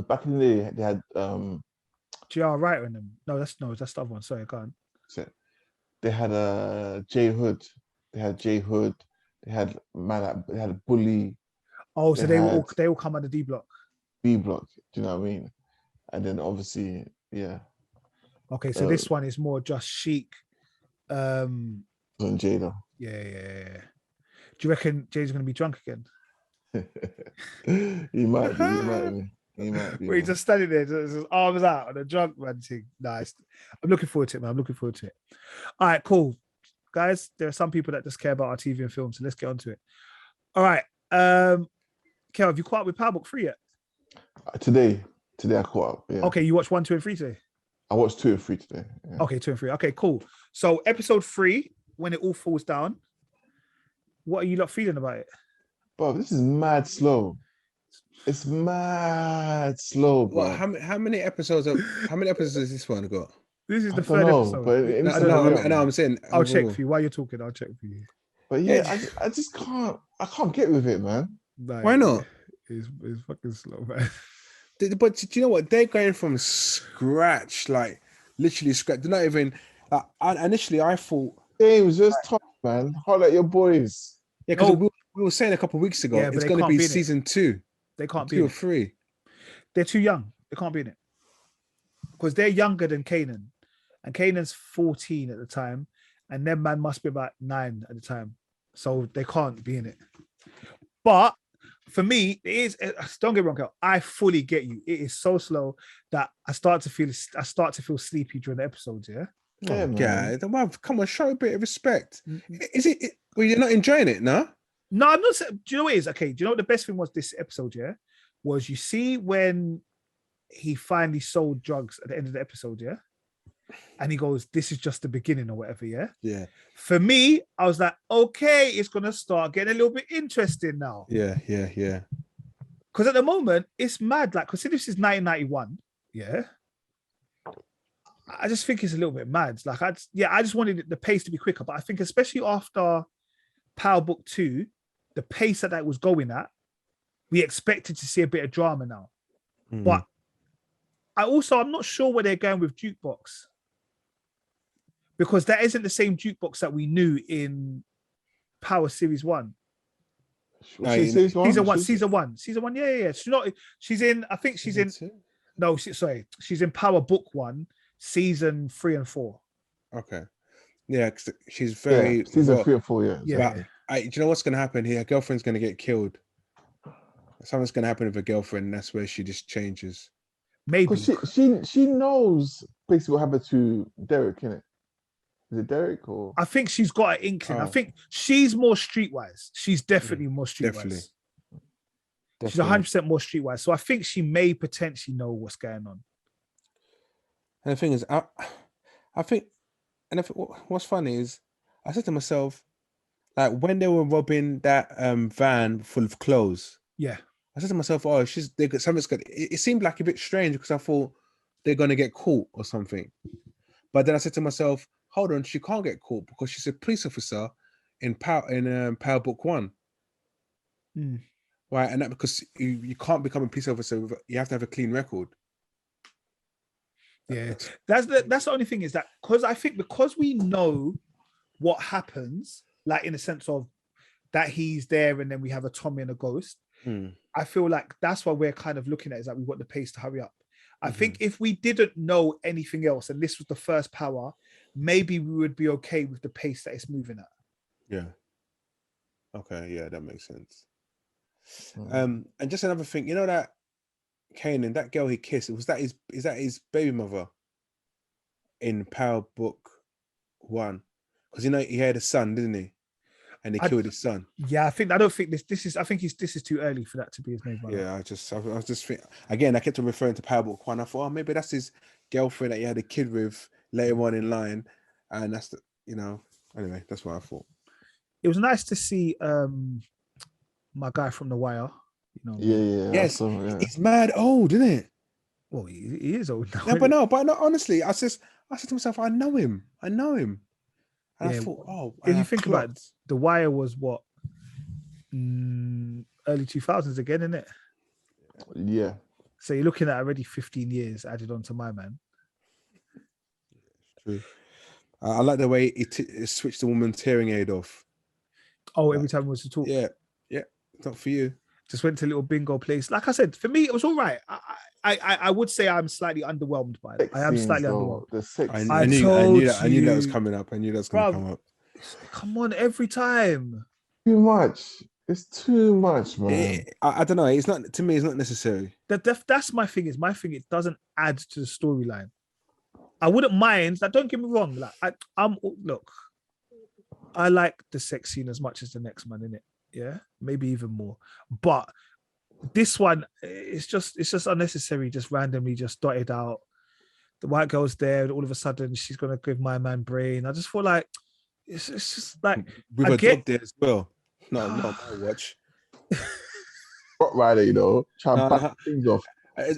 back in the day they had GR Writer in them. No, that's the other one. Sorry, go on. They had J Hood. They had J Hood. They had They had Bully. Oh, so they all come under D Block. B Block, do you know what I mean? And then obviously, yeah. Okay, so this one is more just chic. On Jada. Yeah. Do you reckon Jay's gonna be drunk again? He might be. Where he's just standing there, just his arms out on a drunk man thing. Nice. I'm looking forward to it, man. I'm looking forward to it. All right, cool. Guys, there are some people that just care about our TV and film, so let's get on to it. All right. Kel, have you caught up with Power Book 3 yet? Today I caught up. Yeah. Okay, you watched 1, 2, and 3 today? I watched 2 and 3 today. Yeah. Okay, 2 and 3. Okay, cool. So episode 3, when it all falls down, what are you lot feeling about it? Bro, this is mad slow. It's mad slow, bro. What? How many episodes? How many episodes has this one got? This is the I third don't know, episode. but it needs to hurry up, I know. I'm saying. I'll check overall. for you. While you're talking, I'll check for you. But yeah, I just can't. I can't get with it, man. Like, Why not? It's fucking slow, man. But do you know what? They're going from scratch, like literally scratch. They're not even. Initially, I thought Games just tough, man. Holler at your boys. yeah, because we were saying a couple of weeks ago Yeah, but it's they going to can't be be in it. season 2, They can't be 2 in or it. 3. They're too young. They can't be in it. Because they're younger than Kanan. And Kanan's 14 at the time. And their man must be about 9 at the time. So they can't be in it. But for me, it is, don't get me wrong, Kel, I fully get you. It is so slow that I start to feel sleepy during the episodes, yeah? Yeah, man. Yeah, come on, show a bit of respect. Is it? Well, you're not enjoying it, no? No, I'm not saying. Do you know what it is? Okay, do you know what the best thing was this episode, yeah? Was you see when he finally sold drugs at the end of the episode, yeah? And he goes, this is just the beginning or whatever, yeah? Yeah. For me, I was like, okay, it's going to start getting a little bit interesting now. Yeah. Because at the moment, it's mad. Like, consider this is 1991, yeah? I just think it's a little bit mad. Like, I just wanted the pace to be quicker. But I think especially after Power Book 2, the pace that was going at, we expected to see a bit of drama now. Mm. But I'm not sure where they're going with Jukebox. Because that isn't the same Jukebox that we knew in Power Series 1. Season one. Yeah. She's in, I think she's in, no, she's in Power Book 1, season 3 and 4. Okay. Yeah, she's very season 3 or 4, yeah. Yeah. Do you know what's going to happen here? Her girlfriend's going to get killed. Something's going to happen with her girlfriend, and that's where she just changes. Maybe. She knows basically what happened to Derek, innit? Is it Derek or? I think she's got an inkling. I think she's more streetwise. She's definitely more streetwise. Definitely. She's 100% more streetwise. So I think she may potentially know what's going on. And the thing is, I think what's funny is, I said to myself, like when they were robbing that van full of clothes, yeah, I said to myself, oh, something's good. It seemed like a bit strange because I thought they're gonna get caught or something. But then I said to myself, hold on, she can't get caught because she's a police officer in Power Book 1. Right, and that because you can't become a police officer, you have to have a clean record. Yeah, that's the only thing is that because we know what happens, like in the sense of that he's there and then we have a Tommy and a ghost. I feel like that's why we're kind of looking at it, is that we want the pace to hurry up. I think if we didn't know anything else and this was the first Power, maybe we would be okay with the pace that it's moving at. Yeah. Okay, yeah, that makes sense. And just another thing, you know that Kanan, that girl he kissed, is that his baby mother in Power Book 1? Because he had a son, didn't he? And he killed his son. Yeah, I don't think this is too early for that to be his main mother. Yeah, I was just thinking, again, I kept on referring to Power Book 1. I thought, oh, maybe that's his girlfriend that he had a kid with later on in line, and that's anyway, that's what I thought. It was nice to see my guy from The Wire. Yeah. Yes, he's mad old, isn't it? Well, he is old now. No, but honestly, I said to myself, I know him. And I thought, oh, if you think about it, The Wire was what, early 2000s again, isn't it? Yeah. So you're looking at already 15 years added on to my man. True. I like the way it switched the woman's hearing aid off. Oh, every time he was to talk. Yeah, not for you. Just went to a little bingo place. Like I said, for me, it was all right. I would say I'm slightly underwhelmed by it. I am slightly underwhelmed. The sex. I knew that was coming up. I knew that was going to come up. Come on, every time. Too much. It's too much, man. I don't know. It's not, to me, it's not necessary. That's my thing. It doesn't add to the storyline. I wouldn't mind. Like, don't get me wrong. Like, look, I like the sex scene as much as the next man, innit? Yeah, maybe even more. But this one, it's just unnecessary. Just randomly, just dotted out. The white girl's there, and all of a sudden, she's gonna give my man brain. I just feel like it's just like with a dog there as well. No, not my watch. Rottweiler, you know, trying to back things off.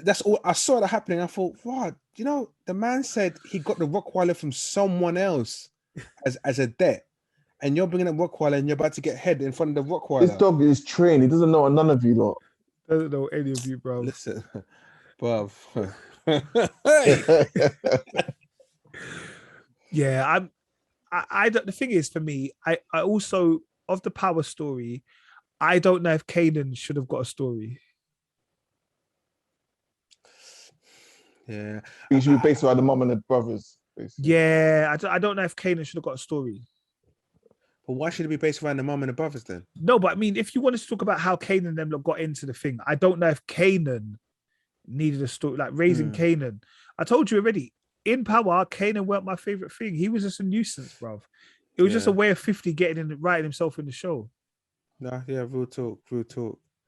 That's all I saw that happening. I thought, what? You know, the man said he got the Rottweiler from someone else as a debt, and you're bringing a Rottweiler and you're about to get head in front of the Rottweiler. This dog is trained. He doesn't know none of you lot. Doesn't know any of you, bro. Listen, bruv. Yeah, I don't. The thing is, for me, I also of the power story, I don't know if Kanan should have got a story. Yeah, He should be based around the mom and the brothers. Basically. Yeah, I don't know if Kanan should have got a story. but why should it be based around the mum and the brothers then? No, but I mean, if you wanted to talk about how Kanan and them lot got into the thing, I don't know if Kanan needed a story, like raising Kanan. I told you already, in Power, Kanan weren't my favorite thing. He was just a nuisance, bruv. It was just a way of 50 getting in, writing himself in the show. Nah, yeah, real talk.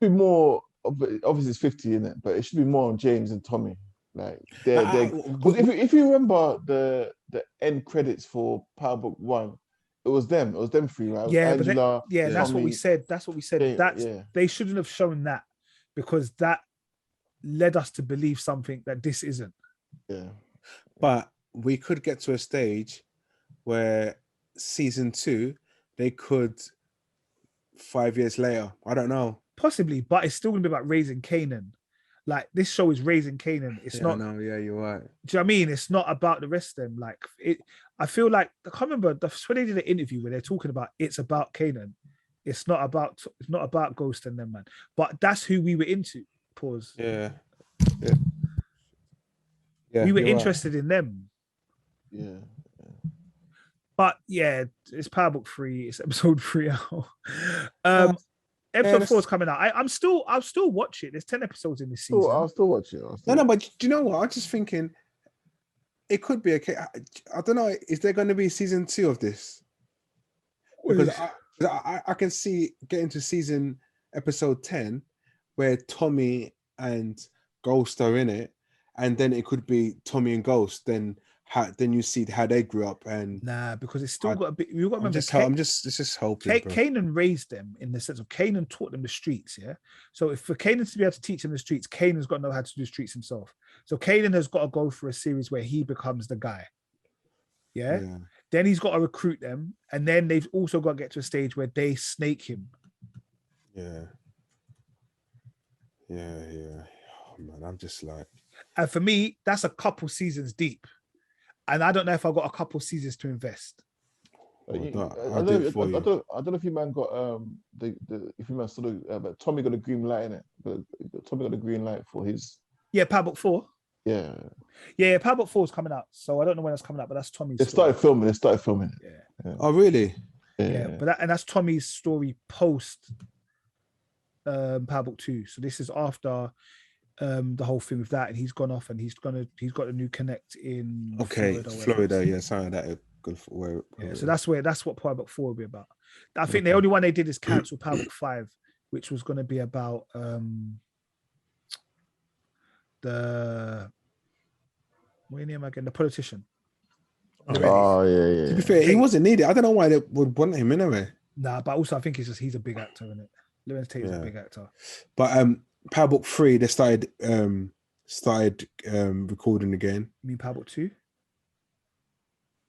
Be more, obviously it's 50 in it, but it should be more on James and Tommy. Like, if you remember the end credits for Power Book 1, it was them three, right? Yeah, Angela, that's what we said. Yeah. They shouldn't have shown that, because that led us to believe something that this isn't. Yeah. But we could get to a stage where season 2, they could 5 years later. I don't know. Possibly, but it's still gonna be about raising Kanan. Like, this show is raising Kanan. It's not. No, yeah, you're right. Do you know what I mean? It's not about the rest of them. Like, I feel like, I can't remember when they did an interview where they're talking about it's about Kanan. It's not about Ghost and them, man. But that's who we were into. Pause. Yeah. We were interested in them. Yeah. But yeah, it's Power Book 3. It's episode 3 out. Episode 4 is coming out. I'll still watch it. There's 10 episodes in this season. I'll still watch it. No, but do you know what? I'm just thinking it could be okay. I don't know. Is there going to be season 2 of this? Because I can see getting to episode 10 where Tommy and Ghost are in it, and then it could be Tommy and Ghost. Then you see how they grew up, and because it's still got a bit. You've got to remember. I'm just hoping. Kanan raised them in the sense of Kanan taught them the streets. Yeah. So if for Kanan to be able to teach them the streets, Kanan's got to know how to do streets himself. So Kanan has got to go for a series where he becomes the guy. Yeah. Then he's got to recruit them, and then they've also got to get to a stage where they snake him. Yeah. Oh man, I'm just like. And for me, that's a couple seasons deep. And I don't know if I've got a couple seasons to invest. I don't know if you man got if you man sort of Tommy got a green light in it. Tommy got a green light for his Power Book 4. Yeah, Power Book 4 is coming out. So I don't know when that's coming out, but that's Tommy's. They started filming it. Yeah. Oh really? Yeah. But that's Tommy's story post Power Book 2. So this is after the whole thing with that, and he's gone off and he's got a new connect in Florida. Yeah, something that good for where. So that's what Power Book 4 will be about. I think the only one they did is cancel Power Book 5, which was going to be about the politician. Yeah. To be fair, he wasn't needed. I don't know why they would want him anyway. Nah, but also I think he's a big actor, isn't it? Lorenz Tate is a big actor. But Power Book 3, they started recording again. You mean Power Book 2?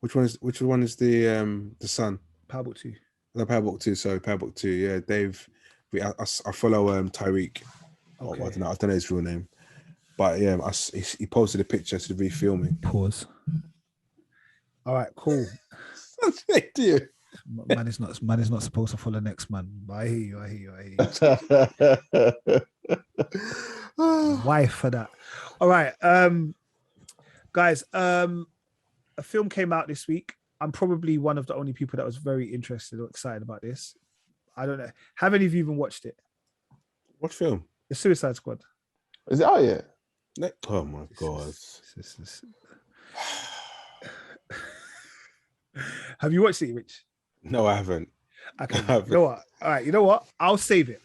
Which one is the son? Power Book 2. No, Power Book 2. Sorry, Power Book 2. Yeah, I follow Tyreek. Okay. I don't know his real name, but yeah, he posted a picture to the refilming. Pause. All right, cool. Dear. Man is not supposed to follow next man. But I hear you. Why for that? All right, guys. A film came out this week. I'm probably one of the only people that was very interested or excited about this. I don't know. Have any of you even watched it? What film? The Suicide Squad. Is it out yet? Oh my god. Have you watched it, Rich? No, I haven't. Okay. You know what? All right. You know what? I'll save it.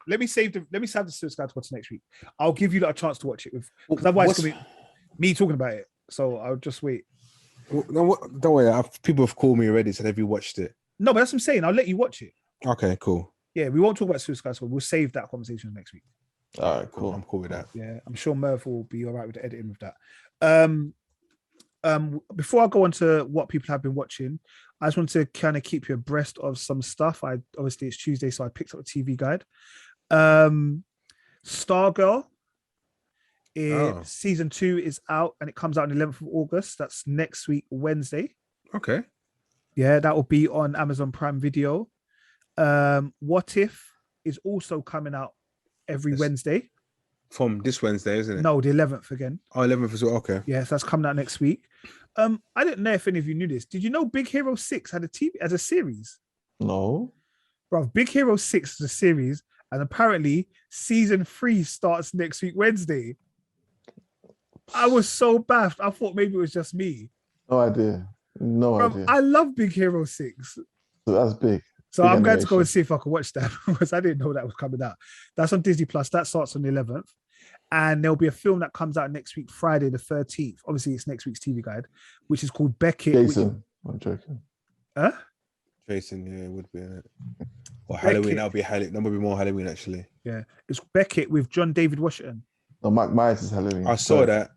Let me save the Suicide Squad to next week. I'll give you a chance to watch it because otherwise it's gonna be me talking about it. So I'll just wait. No, don't worry. People have called me already. Said, have you watched it? No, but that's what I'm saying. I'll let you watch it. Okay, cool. Yeah, we won't talk about Suicide Squad. We'll save that conversation next week. All right, cool. I'm cool with that. Yeah, I'm sure Merv will be all right with the editing with that. Before I go on to what people have been watching, I just want to kind of keep you abreast of some stuff. Obviously it's Tuesday, so I picked up a TV guide. StarGirl. Season 2 is out and it comes out on the 11th of August. That's next week, Wednesday. Okay. Yeah, that will be on Amazon Prime Video. What If is also coming out every Wednesday. From this Wednesday, isn't it? No, the 11th again. Oh, 11th as well. Okay. Yeah, so that's coming out next week. I didn't know if any of you knew this. Did you know Big Hero 6 had a series? No. Bro, Big Hero 6 is a series, and apparently season 3 starts next week, Wednesday. I was so baffed. I thought maybe it was just me. No idea. Idea. I love Big Hero 6. So that's big. So big I'm going animation. to go and see if I can watch that because I didn't know that was coming out. That's on Disney Plus. That starts on the 11th. And there'll be a film that comes out next week, Friday the 13th. Obviously, it's next week's TV guide, which is called Beckett. Jason. I'm joking. Huh? Jason, yeah, it would be. Or Halloween. That'll be Halloween. That would be more Halloween, actually. Yeah. It's Beckett with John David Washington. No, Mike Myers is Halloween. I saw that.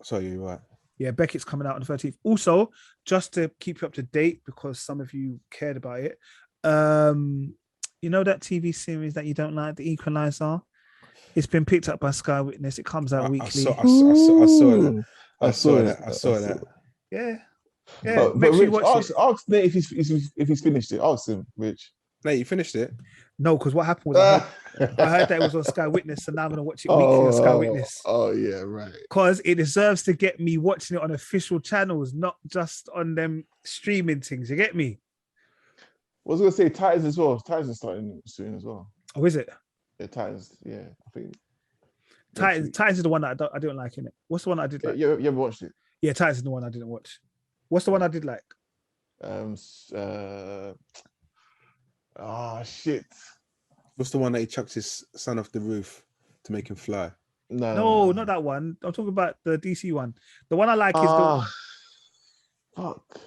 So you're right. Yeah, Beckett's coming out on the 13th. Also, just to keep you up to date, because some of you cared about it, you know that TV series that you don't like, The Equalizer? It's been picked up by Sky Witness. It comes out weekly. I saw that. Yeah. But Rich, ask Nate if he's finished it. Ask him, Rich. Nate, you finished it? No, because what happened was I heard that it was on Sky Witness, so now I'm going to watch it weekly on Sky Witness. Oh, yeah, right. Because it deserves to get me watching it on official channels, not just on them streaming things. You get me? I was going to say Titans as well. Titans is starting soon as well. Oh, is it? Yeah, Titans. Yeah, I think. Titans is the one that I don't like, innit? What's the one I did like? You ever watched it? Yeah, Titans is the one I didn't watch. What's the one I did like? Shit. What's the one that he chucked his son off the roof to make him fly? No, not that one. I'm talking about the DC one. The one I like is the fuck.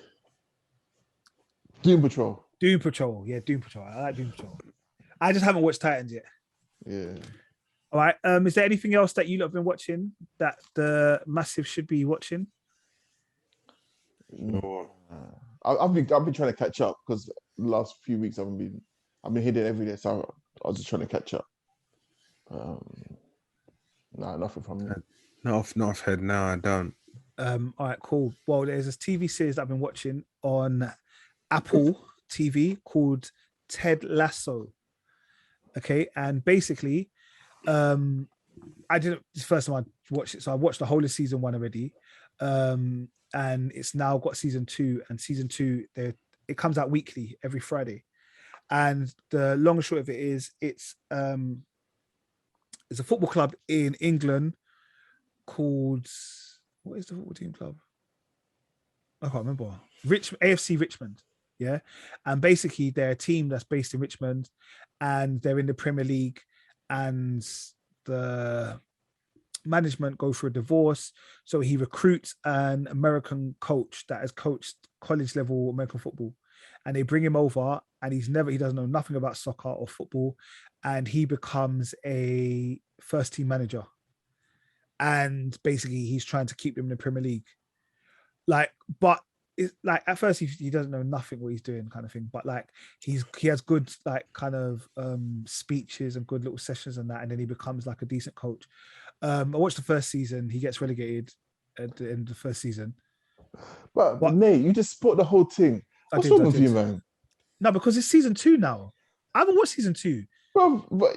Doom Patrol. Doom Patrol. Yeah, Doom Patrol. I like Doom Patrol. I just haven't watched Titans yet. Yeah. All right. Is there anything else that you lot have been watching that the Massive should be watching? No. I've been trying to catch up because the last few weeks I've been hitting every day, so I was just trying to catch up. No, nothing from me. No, I've heard. No, I don't. All right, cool. Well, there's this TV series that I've been watching on Apple TV called Ted Lasso. Okay, and basically, I didn't. This first time I watched it, so I watched the whole of season 1 already, and it's now got season 2. And season 2, it comes out weekly every Friday. And the long and short of it is, it's a football club in England called, what is the football team club? I can't remember. AFC Richmond. Yeah. And basically they're a team that's based in Richmond and they're in the Premier League, and the management go through a divorce. So he recruits an American coach that has coached college level American football, and they bring him over, and he doesn't know nothing about soccer or football, and he becomes a first team manager. And basically he's trying to keep them in the Premier League. But it's like at first he doesn't know nothing what he's doing, kind of thing. But like he has good kind of speeches and good little sessions and that, and then he becomes like a decent coach. I watched the first season. He gets relegated at the end of the first season. But Nate, you just spoiled the whole thing. What's wrong with you, man? No, because it's season 2 now. I haven't watched season 2. Bro, but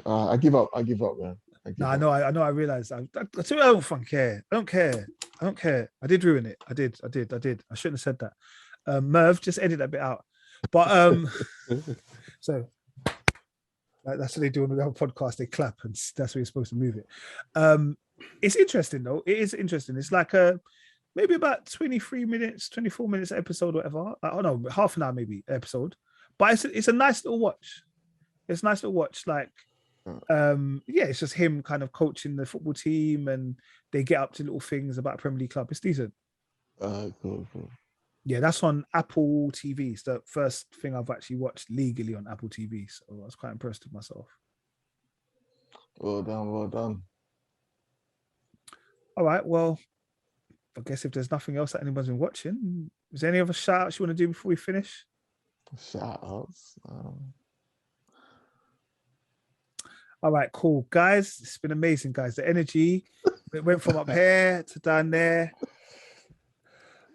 I give up. I give up, man. No, I know. I realized. I don't fucking care. I don't care. I did ruin it. I did. I shouldn't have said that. Merv, just edit that bit out. But so that's what they do on the other podcast. They clap, and that's where you're supposed to move it. It's interesting though. It is interesting. It's like maybe about 23 minutes, 24 minutes episode, whatever. I don't know, half an hour maybe episode. But it's a nice little watch. It's nice to watch. Like, it's just him kind of coaching the football team, and they get up to little things about Premier League club. It's decent. Cool. Yeah, that's on Apple TV. It's the first thing I've actually watched legally on Apple TV. So I was quite impressed with myself. Well done. All right, well, I guess if there's nothing else that anyone's been watching, is there any other shout outs you want to do before we finish? Shout outs. All right, cool. Guys, it's been amazing, guys. The energy, it went from up here to down there.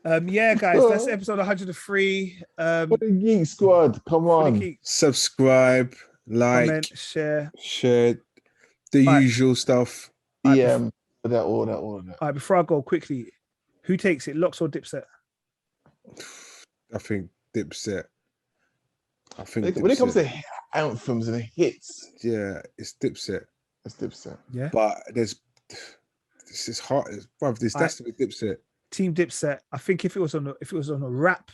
Yeah, guys, that's episode 103. For the Geek Squad, come on. Subscribe, like, comment, share, the usual stuff. DM, all that. All right, before I go quickly, who takes it, Locks or Dipset? I think Dipset. When it comes to anthems and hits, yeah, it's Dipset. It's Dipset. Yeah, but this is hard. Bruv, this has to be Dipset. Team Dipset. I think if it was on a rap,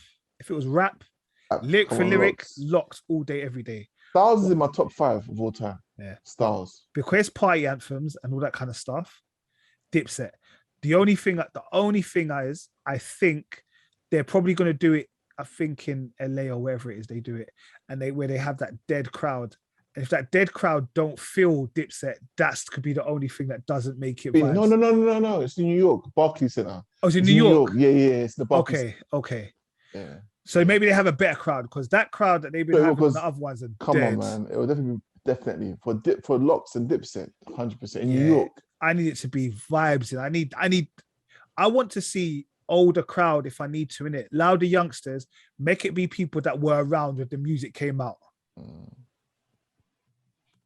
lyric for lyric, Locks all day, every day. Stars is in my top 5 of all time. Yeah, Stars. Because party anthems and all that kind of stuff. Dipset. The only thing is, I think they're probably going to do it. I think in LA or wherever it is, they do it, and where they have that dead crowd. And if that dead crowd don't feel Dipset, that could be the only thing that doesn't make it. Vibes. No. It's in New York, Barclays Center. Oh, it's in New York. Yeah. It's the Barclays. Okay. Yeah. So maybe they have a better crowd, because that crowd that they've been having on the other ones are dead. On, man. It will definitely for Locks and Dipset, 100% in New York. I need it to be vibes, and I want to see older crowd if I need to, in it. Louder youngsters, make it be people that were around when the music came out.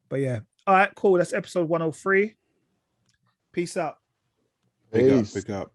But yeah, all right, cool. That's episode 103. Peace out. Big up.